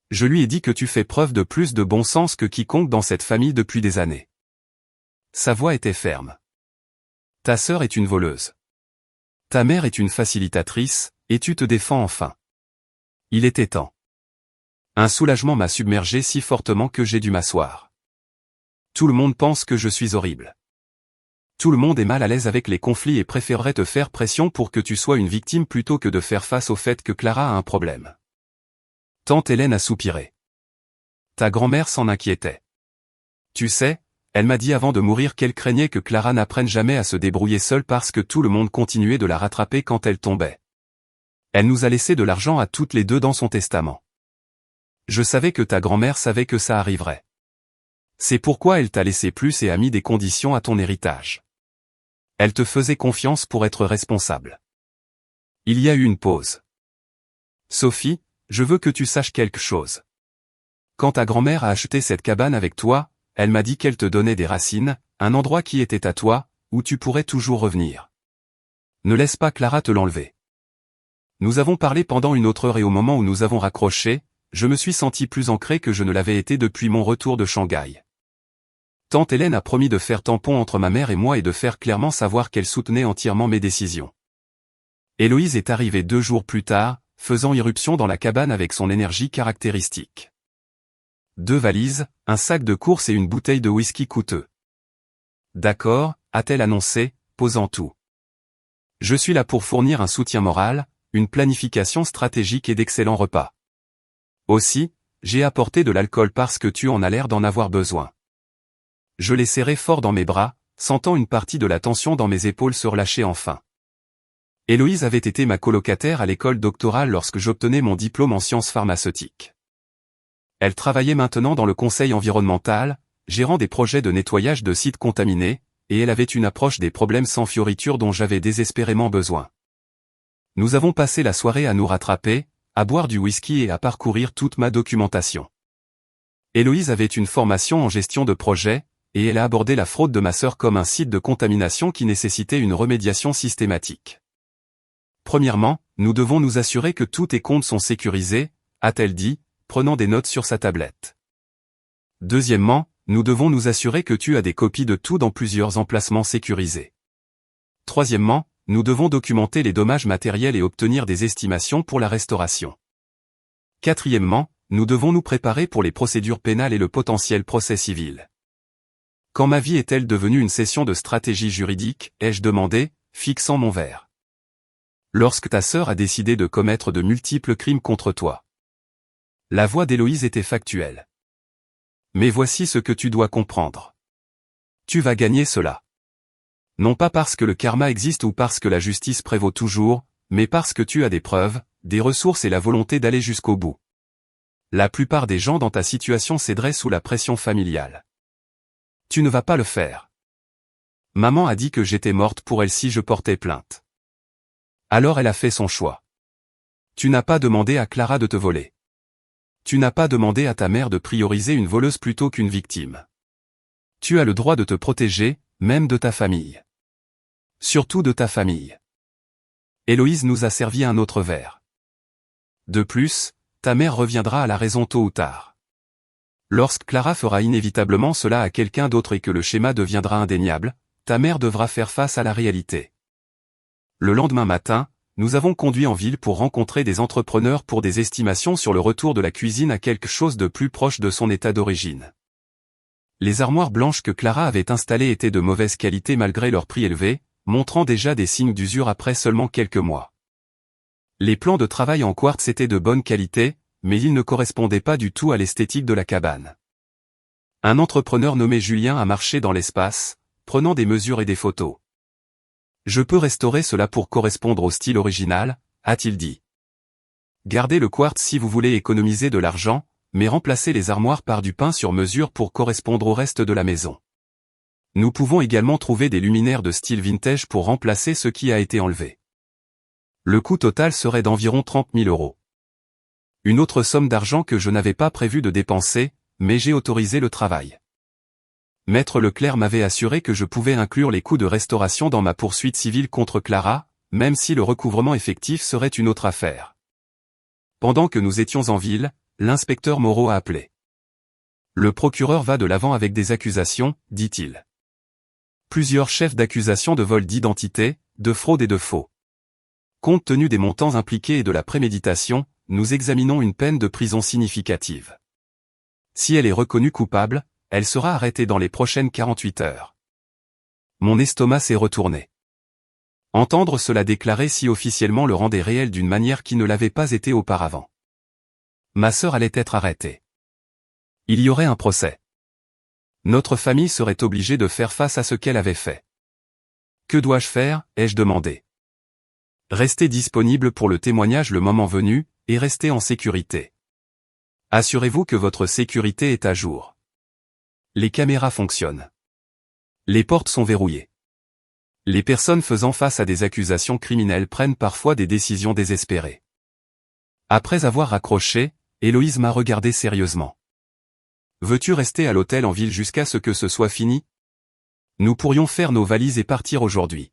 [SPEAKER 1] Je lui ai dit que tu fais preuve de plus de bon sens que quiconque dans cette famille depuis des années. Sa voix était ferme. Ta sœur est une voleuse. Ta mère est une facilitatrice, et tu te défends enfin. Il était temps. Un soulagement m'a submergé si fortement que j'ai dû m'asseoir. Tout le monde pense que je suis horrible. Tout le monde est mal à l'aise avec les conflits et préférerait te faire pression pour que tu sois une victime plutôt que de faire face au fait que Clara a un problème. Tante Hélène a soupiré. Ta grand-mère s'en inquiétait. Tu sais, elle m'a dit avant de mourir qu'elle craignait que Clara n'apprenne jamais à se débrouiller seule parce que tout le monde continuait de la rattraper quand elle tombait. Elle nous a laissé de l'argent à toutes les deux dans son testament. Je savais que ta grand-mère savait que ça arriverait. C'est pourquoi elle t'a laissé plus et a mis des conditions à ton héritage. Elle te faisait confiance pour être responsable. Il y a eu une pause. Sophie, je veux que tu saches quelque chose. Quand ta grand-mère a acheté cette cabane avec toi, elle m'a dit qu'elle te donnait des racines, un endroit qui était à toi, où tu pourrais toujours revenir. Ne laisse pas Clara te l'enlever. Nous avons parlé pendant une autre heure et au moment où nous avons raccroché, je me suis senti plus ancré que je ne l'avais été depuis mon retour de Shanghai. Tante Hélène a promis de faire tampon entre ma mère et moi et de faire clairement savoir qu'elle soutenait entièrement mes décisions. Héloïse est arrivée 2 jours plus tard, faisant irruption dans la cabane avec son énergie caractéristique. 2 valises, un sac de course et une bouteille de whisky coûteux. D'accord, a-t-elle annoncé, posant tout. Je suis là pour fournir un soutien moral, une planification stratégique et d'excellents repas. Aussi, j'ai apporté de l'alcool parce que tu en as l'air d'en avoir besoin. Je l'ai serré fort dans mes bras, sentant une partie de la tension dans mes épaules se relâcher enfin. Héloïse avait été ma colocataire à l'école doctorale lorsque j'obtenais mon diplôme en sciences pharmaceutiques. Elle travaillait maintenant dans le conseil environnemental, gérant des projets de nettoyage de sites contaminés, et elle avait une approche des problèmes sans fioritures dont j'avais désespérément besoin. Nous avons passé la soirée à nous rattraper, à boire du whisky et à parcourir toute ma documentation. Héloïse avait une formation en gestion de projet, et elle a abordé la fraude de ma sœur comme un site de contamination qui nécessitait une remédiation systématique. Premièrement, nous devons nous assurer que tous tes comptes sont sécurisés, a-t-elle dit, prenant des notes sur sa tablette. Deuxièmement, nous devons nous assurer que tu as des copies de tout dans plusieurs emplacements sécurisés. Troisièmement, nous devons documenter les dommages matériels et obtenir des estimations pour la restauration. Quatrièmement, nous devons nous préparer pour les procédures pénales et le potentiel procès civil. Quand ma vie est-elle devenue une session de stratégie juridique, ai-je demandé, fixant mon verre. Lorsque ta sœur a décidé de commettre de multiples crimes contre toi. La voix d'Héloïse était factuelle. Mais voici ce que tu dois comprendre. Tu vas gagner cela. Non pas parce que le karma existe ou parce que la justice prévaut toujours, mais parce que tu as des preuves, des ressources et la volonté d'aller jusqu'au bout. La plupart des gens dans ta situation céderaient sous la pression familiale. Tu ne vas pas le faire. Maman a dit que j'étais morte pour elle si je portais plainte. Alors elle a fait son choix. Tu n'as pas demandé à Clara de te voler. Tu n'as pas demandé à ta mère de prioriser une voleuse plutôt qu'une victime. Tu as le droit de te protéger, même de ta famille. Surtout de ta famille. Héloïse nous a servi un autre verre. De plus, ta mère reviendra à la raison tôt ou tard. Lorsque Clara fera inévitablement cela à quelqu'un d'autre et que le schéma deviendra indéniable, ta mère devra faire face à la réalité. Le lendemain matin, nous avons conduit en ville pour rencontrer des entrepreneurs pour des estimations sur le retour de la cuisine à quelque chose de plus proche de son état d'origine. Les armoires blanches que Clara avait installées étaient de mauvaise qualité malgré leur prix élevé, montrant déjà des signes d'usure après seulement quelques mois. Les plans de travail en quartz étaient de bonne qualité, mais ils ne correspondaient pas du tout à l'esthétique de la cabane. Un entrepreneur nommé Julien a marché dans l'espace, prenant des mesures et des photos. Je peux restaurer cela pour correspondre au style original, a-t-il dit. Gardez le quartz si vous voulez économiser de l'argent, mais remplacez les armoires par du pain sur mesure pour correspondre au reste de la maison. Nous pouvons également trouver des luminaires de style vintage pour remplacer ce qui a été enlevé. Le coût total serait d'environ 30 000 €. Une autre somme d'argent que je n'avais pas prévu de dépenser, mais j'ai autorisé le travail. Maître Leclerc m'avait assuré que je pouvais inclure les coûts de restauration dans ma poursuite civile contre Clara, même si le recouvrement effectif serait une autre affaire. Pendant que nous étions en ville, l'inspecteur Moreau a appelé. Le procureur va de l'avant avec des accusations, dit-il. Plusieurs chefs d'accusation de vol d'identité, de fraude et de faux. Compte tenu des montants impliqués et de la préméditation, nous examinons une peine de prison significative. Si elle est reconnue coupable, elle sera arrêtée dans les prochaines 48 heures. Mon estomac s'est retourné. Entendre cela déclaré si officiellement le rendait réel d'une manière qui ne l'avait pas été auparavant. Ma sœur allait être arrêtée. Il y aurait un procès. Notre famille serait obligée de faire face à ce qu'elle avait fait. Que dois-je faire, ai-je demandé. Rester disponible pour le témoignage le moment venu, et rester en sécurité. Assurez-vous que votre sécurité est à jour. Les caméras fonctionnent. Les portes sont verrouillées. Les personnes faisant face à des accusations criminelles prennent parfois des décisions désespérées. Après avoir raccroché, Héloïse m'a regardé sérieusement. Veux-tu rester à l'hôtel en ville jusqu'à ce que ce soit fini? Nous pourrions faire nos valises et partir aujourd'hui.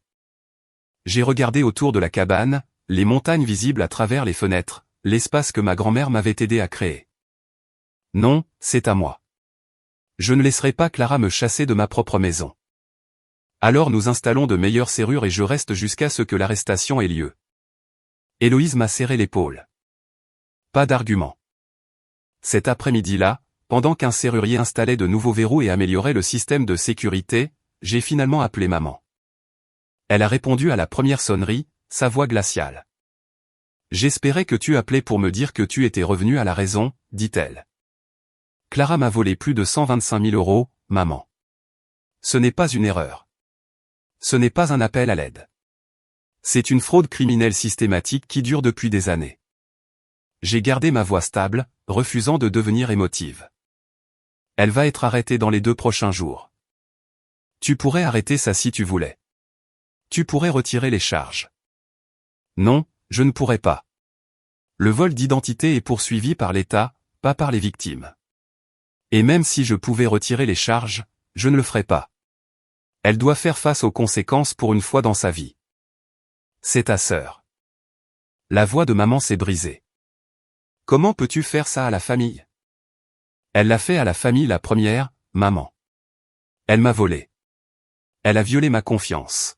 [SPEAKER 1] J'ai regardé autour de la cabane, les montagnes visibles à travers les fenêtres, l'espace que ma grand-mère m'avait aidé à créer. Non, c'est à moi. Je ne laisserai pas Clara me chasser de ma propre maison. Alors nous installons de meilleures serrures et je reste jusqu'à ce que l'arrestation ait lieu. Héloïse m'a serré l'épaule. Pas d'argument. Cet après-midi-là, pendant qu'un serrurier installait de nouveaux verrous et améliorait le système de sécurité, j'ai finalement appelé maman. Elle a répondu à la première sonnerie, sa voix glaciale. J'espérais que tu appelais pour me dire que tu étais revenu à la raison, dit-elle. Clara m'a volé plus de 125 000 euros, maman. Ce n'est pas une erreur. Ce n'est pas un appel à l'aide. C'est une fraude criminelle systématique qui dure depuis des années. J'ai gardé ma voix stable, refusant de devenir émotive. Elle va être arrêtée dans les 2 prochains jours. Tu pourrais arrêter ça si tu voulais. Tu pourrais retirer les charges. Non, je ne pourrais pas. Le vol d'identité est poursuivi par l'État, pas par les victimes. Et même si je pouvais retirer les charges, je ne le ferais pas. Elle doit faire face aux conséquences pour une fois dans sa vie. C'est ta sœur. La voix de maman s'est brisée. Comment peux-tu faire ça à la famille? Elle l'a fait à la famille la première, maman. Elle m'a volé. Elle a violé ma confiance.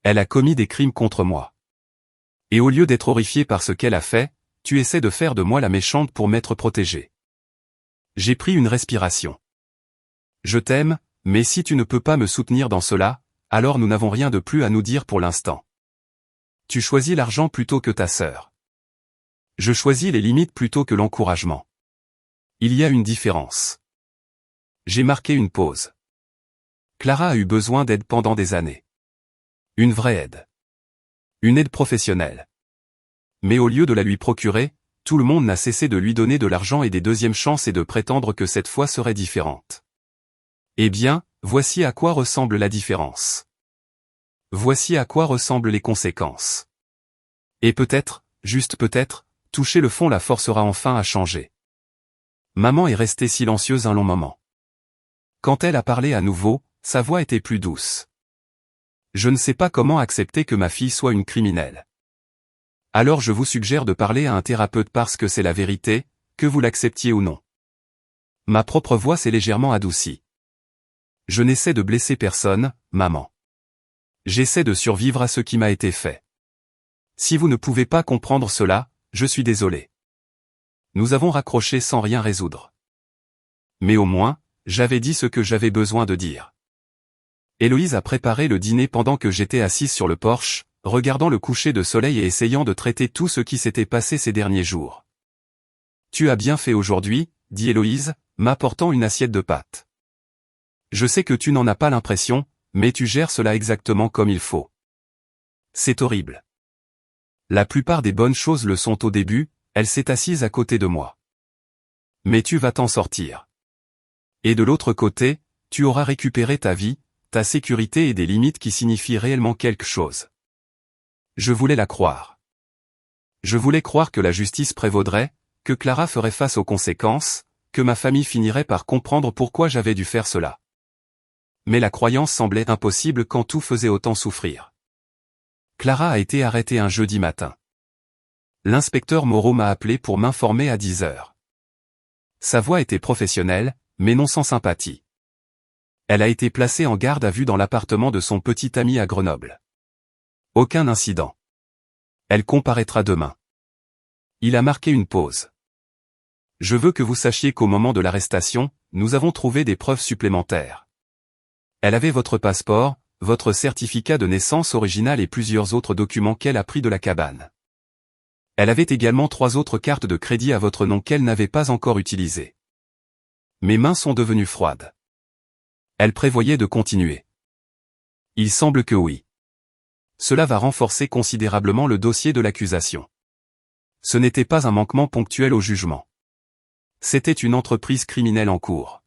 [SPEAKER 1] Elle a commis des crimes contre moi. Et au lieu d'être horrifié par ce qu'elle a fait, tu essaies de faire de moi la méchante pour m'être protégé. J'ai pris une respiration. Je t'aime, mais si tu ne peux pas me soutenir dans cela, alors nous n'avons rien de plus à nous dire pour l'instant. Tu choisis l'argent plutôt que ta sœur. Je choisis les limites plutôt que l'encouragement. Il y a une différence. J'ai marqué une pause. Clara a eu besoin d'aide pendant des années. Une vraie aide. Une aide professionnelle. Mais au lieu de la lui procurer, tout le monde n'a cessé de lui donner de l'argent et des deuxièmes chances et de prétendre que cette fois serait différente. Eh bien, voici à quoi ressemble la différence. Voici à quoi ressemblent les conséquences. Et peut-être, juste peut-être, toucher le fond la forcera enfin à changer. Maman est restée silencieuse un long moment. Quand elle a parlé à nouveau, sa voix était plus douce. Je ne sais pas comment accepter que ma fille soit une criminelle. Alors je vous suggère de parler à un thérapeute parce que c'est la vérité, que vous l'acceptiez ou non. Ma propre voix s'est légèrement adoucie. Je n'essaie de blesser personne, maman. J'essaie de survivre à ce qui m'a été fait. Si vous ne pouvez pas comprendre cela, je suis désolé. Nous avons raccroché sans rien résoudre. Mais au moins, j'avais dit ce que j'avais besoin de dire. Héloïse a préparé le dîner pendant que j'étais assise sur le porche, regardant le coucher de soleil et essayant de traiter tout ce qui s'était passé ces derniers jours. Tu as bien fait aujourd'hui, dit Héloïse, m'apportant une assiette de pâtes. Je sais que tu n'en as pas l'impression, mais tu gères cela exactement comme il faut. C'est horrible. La plupart des bonnes choses le sont au début, elle s'est assise à côté de moi. Mais tu vas t'en sortir. Et de l'autre côté, tu auras récupéré ta vie, ta sécurité et des limites qui signifient réellement quelque chose. Je voulais la croire. Je voulais croire que la justice prévaudrait, que Clara ferait face aux conséquences, que ma famille finirait par comprendre pourquoi j'avais dû faire cela. Mais la croyance semblait impossible quand tout faisait autant souffrir. Clara a été arrêtée un jeudi matin. L'inspecteur Moreau m'a appelé pour m'informer à 10 heures. Sa voix était professionnelle, mais non sans sympathie. Elle a été placée en garde à vue dans l'appartement de son petit ami à Grenoble. Aucun incident. Elle comparaîtra demain. Il a marqué une pause. Je veux que vous sachiez qu'au moment de l'arrestation, nous avons trouvé des preuves supplémentaires. Elle avait votre passeport, votre certificat de naissance original et plusieurs autres documents qu'elle a pris de la cabane. Elle avait également 3 autres cartes de crédit à votre nom qu'elle n'avait pas encore utilisées. Mes mains sont devenues froides. Elle prévoyait de continuer. Il semble que oui. Cela va renforcer considérablement le dossier de l'accusation. Ce n'était pas un manquement ponctuel au jugement. C'était une entreprise criminelle en cours.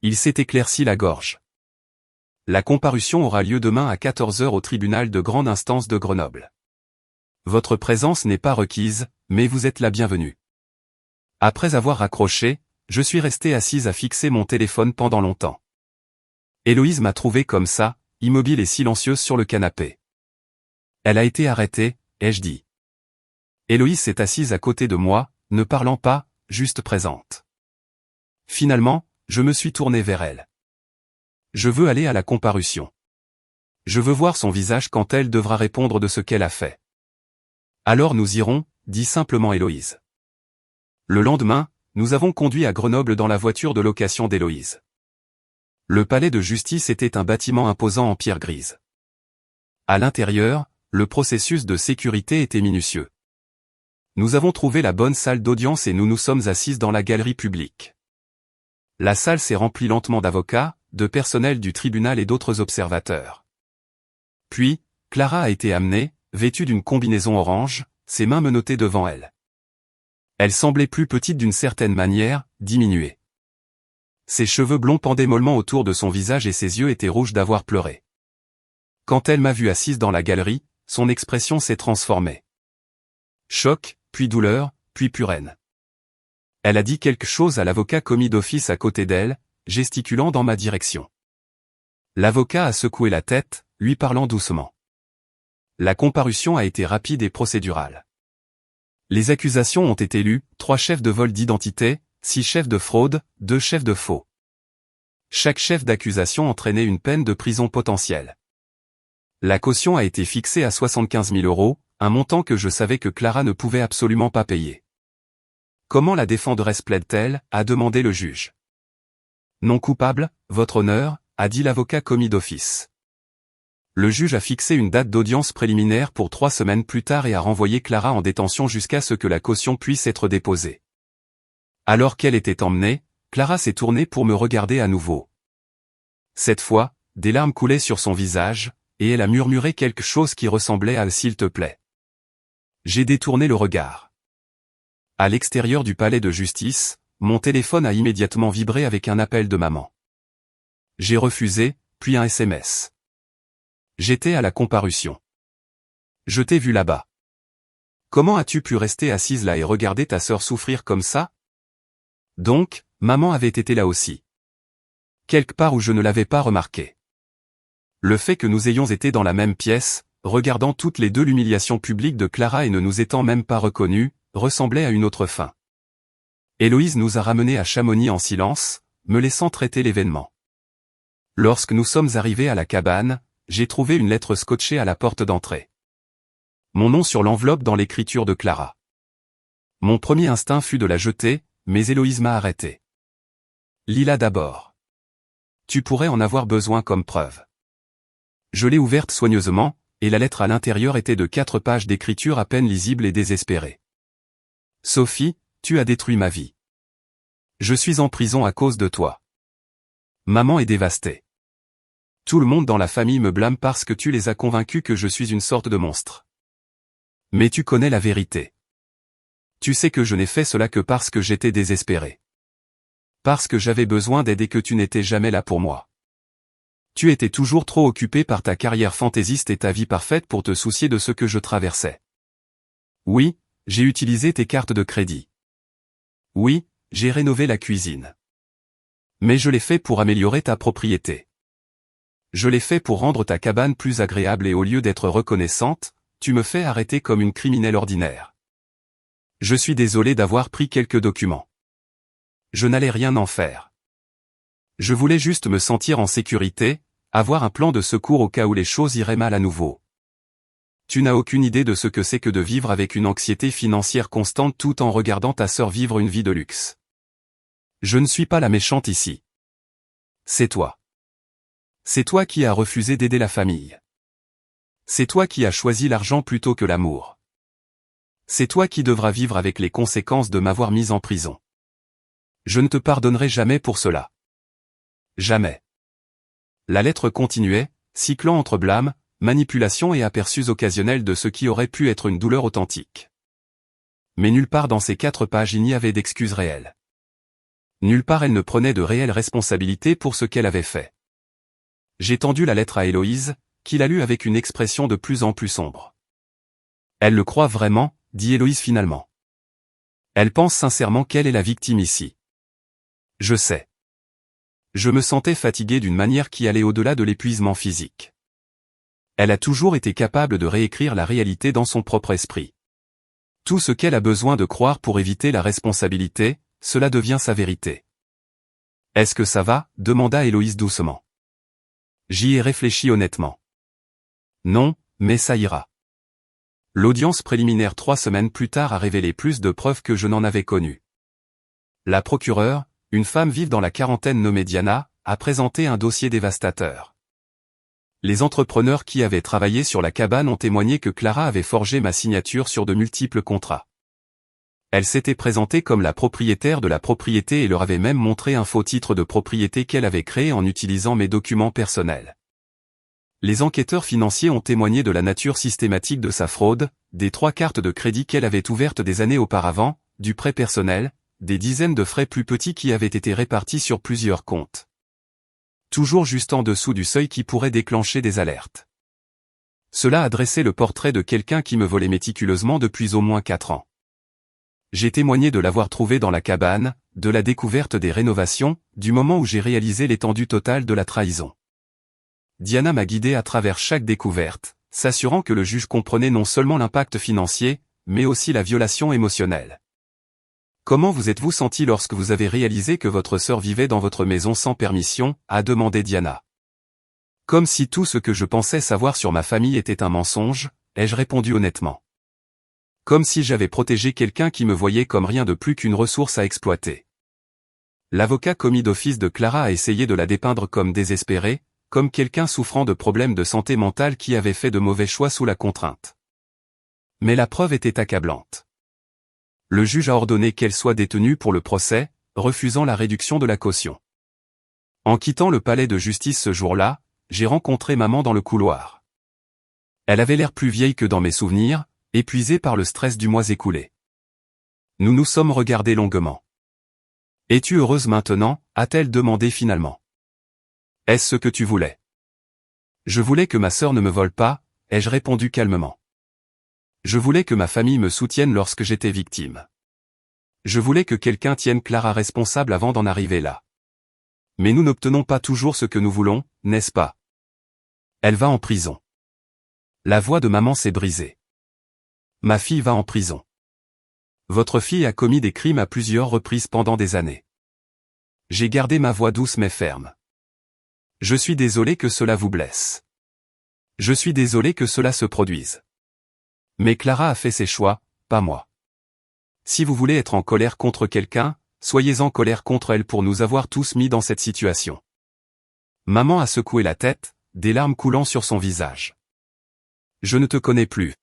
[SPEAKER 1] Il s'est éclairci la gorge. La comparution aura lieu demain à 14 h au tribunal de grande instance de Grenoble. Votre présence n'est pas requise, mais vous êtes la bienvenue. Après avoir raccroché, je suis resté assise à fixer mon téléphone pendant longtemps. Héloïse m'a trouvé comme ça, immobile et silencieuse sur le canapé. Elle a été arrêtée, ai-je dit. Héloïse s'est assise à côté de moi, ne parlant pas, juste présente. Finalement, je me suis tourné vers elle. Je veux aller à la comparution. Je veux voir son visage quand elle devra répondre de ce qu'elle a fait. Alors nous irons, dit simplement Héloïse. Le lendemain, nous avons conduit à Grenoble dans la voiture de location d'Héloïse. Le palais de justice était un bâtiment imposant en pierre grise. À l'intérieur, le processus de sécurité était minutieux. Nous avons trouvé la bonne salle d'audience et nous nous sommes assises dans la galerie publique. La salle s'est remplie lentement d'avocats, de personnel du tribunal et d'autres observateurs. Puis, Clara a été amenée, vêtue d'une combinaison orange, ses mains menottées devant elle. Elle semblait plus petite d'une certaine manière, diminuée. Ses cheveux blonds pendaient mollement autour de son visage et ses yeux étaient rouges d'avoir pleuré. Quand elle m'a vue assise dans la galerie, son expression s'est transformée. Choc, puis douleur, puis pure haine. Elle a dit quelque chose à l'avocat commis d'office à côté d'elle, gesticulant dans ma direction. L'avocat a secoué la tête, lui parlant doucement. La comparution a été rapide et procédurale. Les accusations ont été lues, 3 chefs de vol d'identité, 6 chefs de fraude, 2 chefs de faux. Chaque chef d'accusation entraînait une peine de prison potentielle. La caution a été fixée à 75 000 €, un montant que je savais que Clara ne pouvait absolument pas payer. Comment la défendresse plaide-t-elle, a demandé le juge. Non coupable, votre honneur, a dit l'avocat commis d'office. Le juge a fixé une date d'audience préliminaire pour 3 semaines plus tard et a renvoyé Clara en détention jusqu'à ce que la caution puisse être déposée. Alors qu'elle était emmenée, Clara s'est tournée pour me regarder à nouveau. Cette fois, des larmes coulaient sur son visage, et elle a murmuré quelque chose qui ressemblait à « s'il te plaît ». J'ai détourné le regard. À l'extérieur du palais de justice, mon téléphone a immédiatement vibré avec un appel de maman. J'ai refusé, puis un SMS. J'étais à la comparution. Je t'ai vu là-bas. Comment as-tu pu rester assise là et regarder ta sœur souffrir comme ça? Donc, maman avait été là aussi. Quelque part où je ne l'avais pas remarqué. Le fait que nous ayons été dans la même pièce, regardant toutes les deux l'humiliation publique de Clara et ne nous étant même pas reconnus, ressemblait à une autre fin. Héloïse nous a ramenés à Chamonix en silence, me laissant traiter l'événement. Lorsque nous sommes arrivés à la cabane, j'ai trouvé une lettre scotchée à la porte d'entrée. Mon nom sur l'enveloppe dans l'écriture de Clara. Mon premier instinct fut de la jeter, mais Héloïse m'a arrêté. Lis-la d'abord. Tu pourrais en avoir besoin comme preuve. Je l'ai ouverte soigneusement, et la lettre à l'intérieur était de 4 pages d'écriture à peine lisible et désespérée. Sophie, tu as détruit ma vie. Je suis en prison à cause de toi. Maman est dévastée. Tout le monde dans la famille me blâme parce que tu les as convaincus que je suis une sorte de monstre. Mais tu connais la vérité. Tu sais que je n'ai fait cela que parce que j'étais désespéré. Parce que j'avais besoin d'aide et que tu n'étais jamais là pour moi. Tu étais toujours trop occupé par ta carrière fantaisiste et ta vie parfaite pour te soucier de ce que je traversais. Oui, j'ai utilisé tes cartes de crédit. Oui, j'ai rénové la cuisine. Mais je l'ai fait pour améliorer ta propriété. Je l'ai fait pour rendre ta cabane plus agréable et au lieu d'être reconnaissante, tu me fais arrêter comme une criminelle ordinaire. Je suis désolé d'avoir pris quelques documents. Je n'allais rien en faire. Je voulais juste me sentir en sécurité, avoir un plan de secours au cas où les choses iraient mal à nouveau. Tu n'as aucune idée de ce que c'est que de vivre avec une anxiété financière constante tout en regardant ta sœur vivre une vie de luxe. Je ne suis pas la méchante ici. C'est toi. C'est toi qui as refusé d'aider la famille. C'est toi qui as choisi l'argent plutôt que l'amour. C'est toi qui devras vivre avec les conséquences de m'avoir mise en prison. Je ne te pardonnerai jamais pour cela. Jamais. La lettre continuait, cyclant entre blâme, manipulation et aperçus occasionnels de ce qui aurait pu être une douleur authentique. Mais nulle part dans ces 4 pages il n'y avait d'excuses réelles. Nulle part elle ne prenait de réelles responsabilités pour ce qu'elle avait fait. J'ai tendu la lettre à Héloïse, qui la lut avec une expression de plus en plus sombre. Elle le croit vraiment, dit Héloïse finalement. Elle pense sincèrement qu'elle est la victime ici. Je sais. Je me sentais fatigué d'une manière qui allait au-delà de l'épuisement physique. Elle a toujours été capable de réécrire la réalité dans son propre esprit. Tout ce qu'elle a besoin de croire pour éviter la responsabilité, cela devient sa vérité. Est-ce que ça va ? Demanda Héloïse doucement. J'y ai réfléchi honnêtement. Non, mais ça ira. L'audience préliminaire 3 semaines plus tard a révélé plus de preuves que je n'en avais connues. La procureure, une femme vive dans la quarantaine nommée Diana, a présenté un dossier dévastateur. Les entrepreneurs qui avaient travaillé sur la cabane ont témoigné que Clara avait forgé ma signature sur de multiples contrats. Elle s'était présentée comme la propriétaire de la propriété et leur avait même montré un faux titre de propriété qu'elle avait créé en utilisant mes documents personnels. Les enquêteurs financiers ont témoigné de la nature systématique de sa fraude, des 3 cartes de crédit qu'elle avait ouvertes des années auparavant, du prêt personnel, des dizaines de frais plus petits qui avaient été répartis sur plusieurs comptes. Toujours juste en dessous du seuil qui pourrait déclencher des alertes. Cela a dressé le portrait de quelqu'un qui me volait méticuleusement depuis au moins 4 ans. J'ai témoigné de l'avoir trouvée dans la cabane, de la découverte des rénovations, du moment où j'ai réalisé l'étendue totale de la trahison. Diana m'a guidé à travers chaque découverte, s'assurant que le juge comprenait non seulement l'impact financier, mais aussi la violation émotionnelle. Comment vous êtes-vous senti lorsque vous avez réalisé que votre sœur vivait dans votre maison sans permission, a demandé Diana. Comme si tout ce que je pensais savoir sur ma famille était un mensonge, ai-je répondu honnêtement. Comme si j'avais protégé quelqu'un qui me voyait comme rien de plus qu'une ressource à exploiter. L'avocat commis d'office de Clara a essayé de la dépeindre comme désespérée, comme quelqu'un souffrant de problèmes de santé mentale qui avait fait de mauvais choix sous la contrainte. Mais la preuve était accablante. Le juge a ordonné qu'elle soit détenue pour le procès, refusant la réduction de la caution. En quittant le palais de justice ce jour-là, j'ai rencontré maman dans le couloir. Elle avait l'air plus vieille que dans mes souvenirs, épuisée par le stress du mois écoulé. Nous nous sommes regardés longuement. « Es-tu heureuse maintenant ?» a-t-elle demandé finalement. « Est-ce ce que tu voulais ?» Je voulais que ma sœur ne me vole pas, ai-je répondu calmement. Je voulais que ma famille me soutienne lorsque j'étais victime. Je voulais que quelqu'un tienne Clara responsable avant d'en arriver là. Mais nous n'obtenons pas toujours ce que nous voulons, n'est-ce pas? Elle va en prison. La voix de maman s'est brisée. Ma fille va en prison. Votre fille a commis des crimes à plusieurs reprises pendant des années. J'ai gardé ma voix douce mais ferme. Je suis désolé que cela vous blesse. Je suis désolé que cela se produise. Mais Clara a fait ses choix, pas moi. Si vous voulez être en colère contre quelqu'un, soyez en colère contre elle pour nous avoir tous mis dans cette situation. Maman a secoué la tête, des larmes coulant sur son visage. Je ne te connais plus.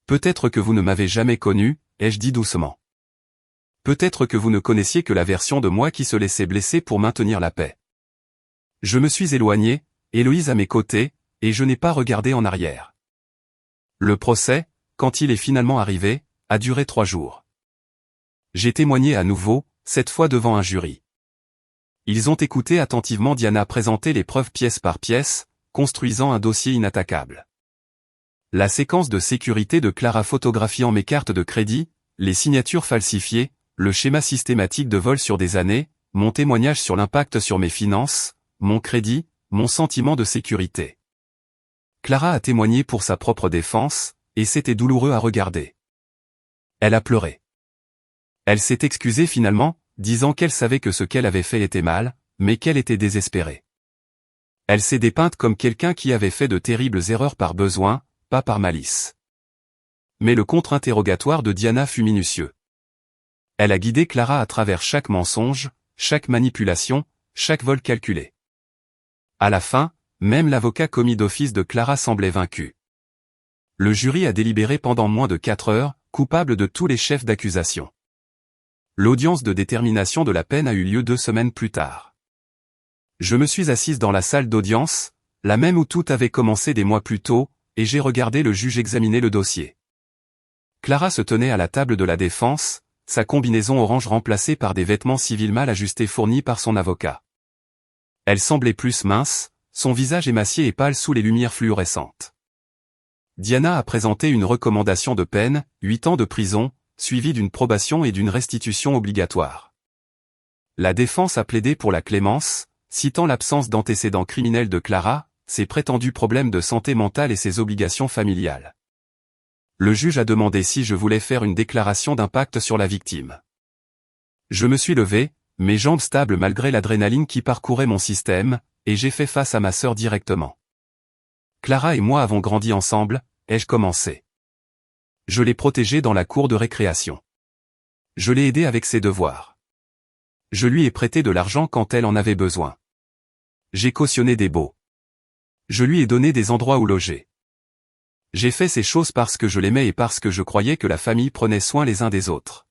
[SPEAKER 1] Peut-être que vous ne m'avez jamais connu, ai-je dit doucement. Peut-être que vous ne connaissiez que la version de moi qui se laissait blesser pour maintenir la paix. Je me suis éloigné, Héloïse à mes côtés, et je n'ai pas regardé en arrière. Le procès, quand il est finalement arrivé, a duré 3 jours. J'ai témoigné à nouveau, cette fois devant un jury. Ils ont écouté attentivement Diana présenter les preuves pièce par pièce, construisant un dossier inattaquable. La séquence de sécurité de Clara photographiant mes cartes de crédit, les signatures falsifiées, le schéma systématique de vol sur des années, mon témoignage sur l'impact sur mes finances, mon crédit, mon sentiment de sécurité. Clara a témoigné pour sa propre défense, et c'était douloureux à regarder. Elle a pleuré. Elle s'est excusée finalement, disant qu'elle savait que ce qu'elle avait fait était mal, mais qu'elle était désespérée. Elle s'est dépeinte comme quelqu'un qui avait fait de terribles erreurs par besoin, pas par malice. Mais le contre-interrogatoire de Diana fut minutieux. Elle a guidé Clara à travers chaque mensonge, chaque manipulation, chaque vol calculé. À la fin, même l'avocat commis d'office de Clara semblait vaincu. Le jury a délibéré pendant moins de 4 heures, coupable de tous les chefs d'accusation. L'audience de détermination de la peine a eu lieu 2 semaines plus tard. Je me suis assise dans la salle d'audience, la même où tout avait commencé des mois plus tôt, et j'ai regardé le juge examiner le dossier. Clara se tenait à la table de la défense, sa combinaison orange remplacée par des vêtements civils mal ajustés fournis par son avocat. Elle semblait plus mince, son visage émacié et pâle sous les lumières fluorescentes. Diana a présenté une recommandation de peine, 8 ans de prison, suivie d'une probation et d'une restitution obligatoire. La défense a plaidé pour la clémence, citant l'absence d'antécédents criminels de Clara, ses prétendus problèmes de santé mentale et ses obligations familiales. Le juge a demandé si je voulais faire une déclaration d'impact sur la victime. Je me suis levé, mes jambes stables malgré l'adrénaline qui parcourait mon système, et j'ai fait face à ma sœur directement. Clara et moi avons grandi ensemble, ai-je commencé. Je l'ai protégée dans la cour de récréation. Je l'ai aidée avec ses devoirs. Je lui ai prêté de l'argent quand elle en avait besoin. J'ai cautionné des baux. Je lui ai donné des endroits où loger. J'ai fait ces choses parce que je l'aimais et parce que je croyais que la famille prenait soin les uns des autres.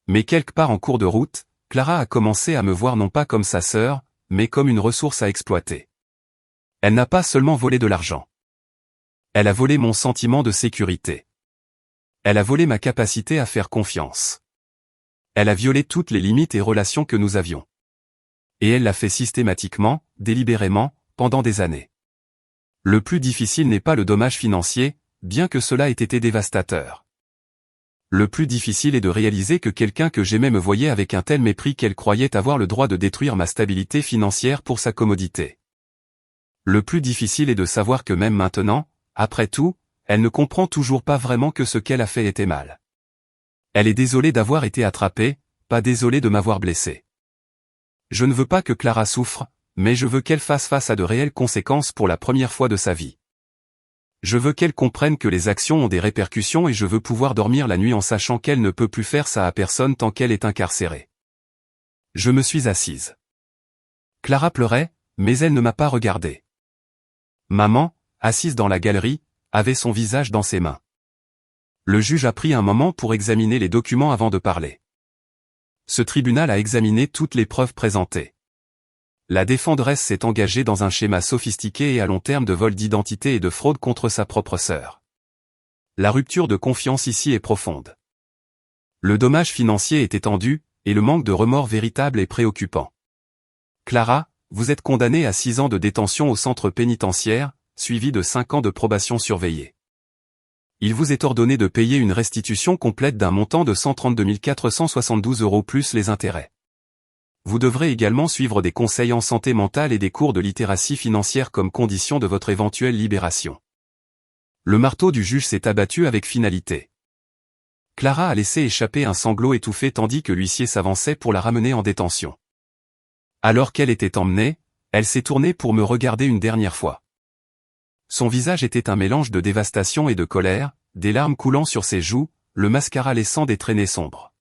[SPEAKER 1] Mais quelque part en cours de route, Clara a commencé à me voir non pas comme sa sœur, mais comme une ressource à exploiter. Elle n'a pas seulement volé de l'argent. Elle a volé mon sentiment de sécurité. Elle a volé ma capacité à faire confiance. Elle a violé toutes les limites et relations que nous avions. Et elle l'a fait systématiquement, délibérément, pendant des années. Le plus difficile n'est pas le dommage financier, bien que cela ait été dévastateur. Le plus difficile est de réaliser que quelqu'un que j'aimais me voyait avec un tel mépris qu'elle croyait avoir le droit de détruire ma stabilité financière pour sa commodité. Le plus difficile est de savoir que même maintenant, après tout, elle ne comprend toujours pas vraiment que ce qu'elle a fait était mal. Elle est désolée d'avoir été attrapée, pas désolée de m'avoir blessé. Je ne veux pas que Clara souffre, mais je veux qu'elle fasse face à de réelles conséquences pour la première fois de sa vie. Je veux qu'elle comprenne que les actions ont des répercussions et je veux pouvoir dormir la nuit en sachant qu'elle ne peut plus faire ça à personne tant qu'elle est incarcérée. Je me suis assise. Clara pleurait, mais elle ne m'a pas regardé. Maman, assise dans la galerie, avait son visage dans ses mains. Le juge a pris un moment pour examiner les documents avant de parler. Ce tribunal a examiné toutes les preuves présentées. La défenderesse s'est engagée dans un schéma sophistiqué et à long terme de vol d'identité et de fraude contre sa propre sœur. La rupture de confiance ici est profonde. Le dommage financier est étendu, et le manque de remords véritable est préoccupant. Clara, vous êtes condamnée à 6 ans de détention au centre pénitentiaire, suivi de 5 ans de probation surveillée. Il vous est ordonné de payer une restitution complète d'un montant de 132 472 € plus les intérêts. Vous devrez également suivre des conseils en santé mentale et des cours de littératie financière comme condition de votre éventuelle libération. Le marteau du juge s'est abattu avec finalité. Clara a laissé échapper un sanglot étouffé tandis que l'huissier s'avançait pour la ramener en détention. Alors qu'elle était emmenée, elle s'est tournée pour me regarder une dernière fois. Son visage était un mélange de dévastation et de colère, des larmes coulant sur ses joues, le mascara laissant des traînées sombres.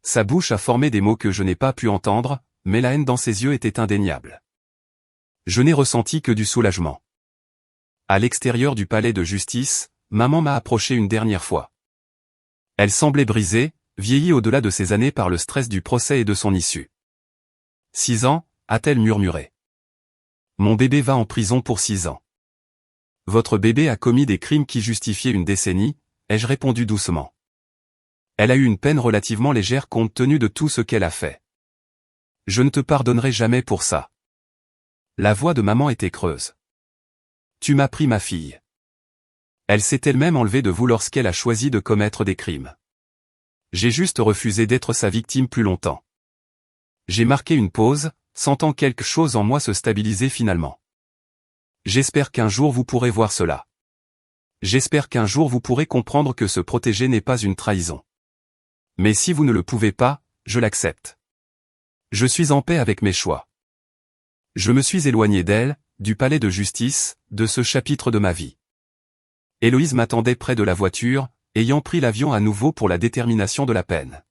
[SPEAKER 1] Sa bouche a formé des mots que je n'ai pas pu entendre, mais la haine dans ses yeux était indéniable. Je n'ai ressenti que du soulagement. À l'extérieur du palais de justice, maman m'a approché une dernière fois. Elle semblait brisée, vieillie au-delà de ses années par le stress du procès et de son issue. 6 ans, a-t-elle murmuré. Mon bébé va en prison pour 6 ans. Votre bébé a commis des crimes qui justifiaient une décennie, ai-je répondu doucement. Elle a eu une peine relativement légère compte tenu de tout ce qu'elle a fait. Je ne te pardonnerai jamais pour ça. La voix de maman était creuse. Tu m'as pris ma fille. Elle s'est elle-même enlevée de vous lorsqu'elle a choisi de commettre des crimes. J'ai juste refusé d'être sa victime plus longtemps. J'ai marqué une pause, sentant quelque chose en moi se stabiliser finalement. J'espère qu'un jour vous pourrez voir cela. J'espère qu'un jour vous pourrez comprendre que se protéger n'est pas une trahison. Mais si vous ne le pouvez pas, je l'accepte. Je suis en paix avec mes choix. Je me suis éloigné d'elle, du palais de justice, de ce chapitre de ma vie. Héloïse m'attendait près de la voiture, ayant pris l'avion à nouveau pour la détermination de la peine.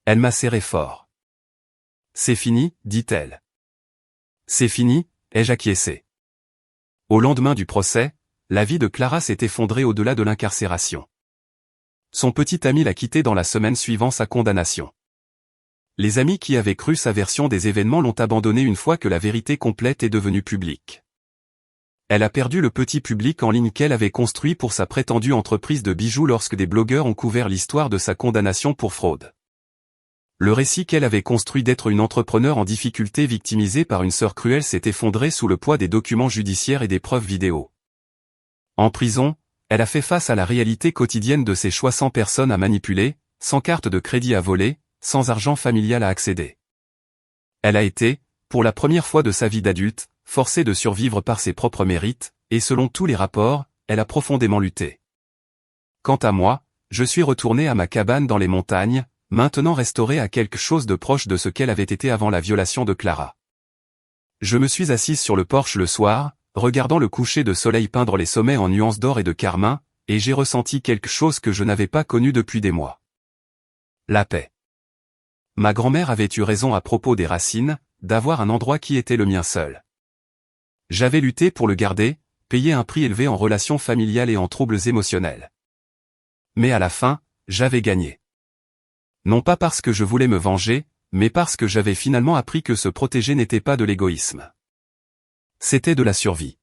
[SPEAKER 1] Elle m'a serré fort. C'est fini, dit-elle. C'est fini, ai-je acquiescé. Au lendemain du procès, la vie de Clara s'est effondrée au-delà de l'incarcération. Son petit ami l'a quittée dans la semaine suivant sa condamnation. Les amis qui avaient cru sa version des événements l'ont abandonnée une fois que la vérité complète est devenue publique. Elle a perdu le petit public en ligne qu'elle avait construit pour sa prétendue entreprise de bijoux lorsque des blogueurs ont couvert l'histoire de sa condamnation pour fraude. Le récit qu'elle avait construit d'être une entrepreneure en difficulté victimisée par une sœur cruelle s'est effondré sous le poids des documents judiciaires et des preuves vidéo. En prison, elle a fait face à la réalité quotidienne de ses choix sans personne à manipuler, sans carte de crédit à voler, sans argent familial à accéder. Elle a été, pour la première fois de sa vie d'adulte, forcée de survivre par ses propres mérites, et selon tous les rapports, elle a profondément lutté. Quant à moi, je suis retourné à ma cabane dans les montagnes, maintenant restaurée à quelque chose de proche de ce qu'elle avait été avant la violation de Clara. Je me suis assise sur le porche le soir, regardant le coucher de soleil peindre les sommets en nuances d'or et de carmin, et j'ai ressenti quelque chose que je n'avais pas connu depuis des mois. La paix. Ma grand-mère avait eu raison à propos des racines, d'avoir un endroit qui était le mien seul. J'avais lutté pour le garder, payé un prix élevé en relations familiales et en troubles émotionnels. Mais à la fin, j'avais gagné. Non pas parce que je voulais me venger, mais parce que j'avais finalement appris que se protéger n'était pas de l'égoïsme. C'était de la survie.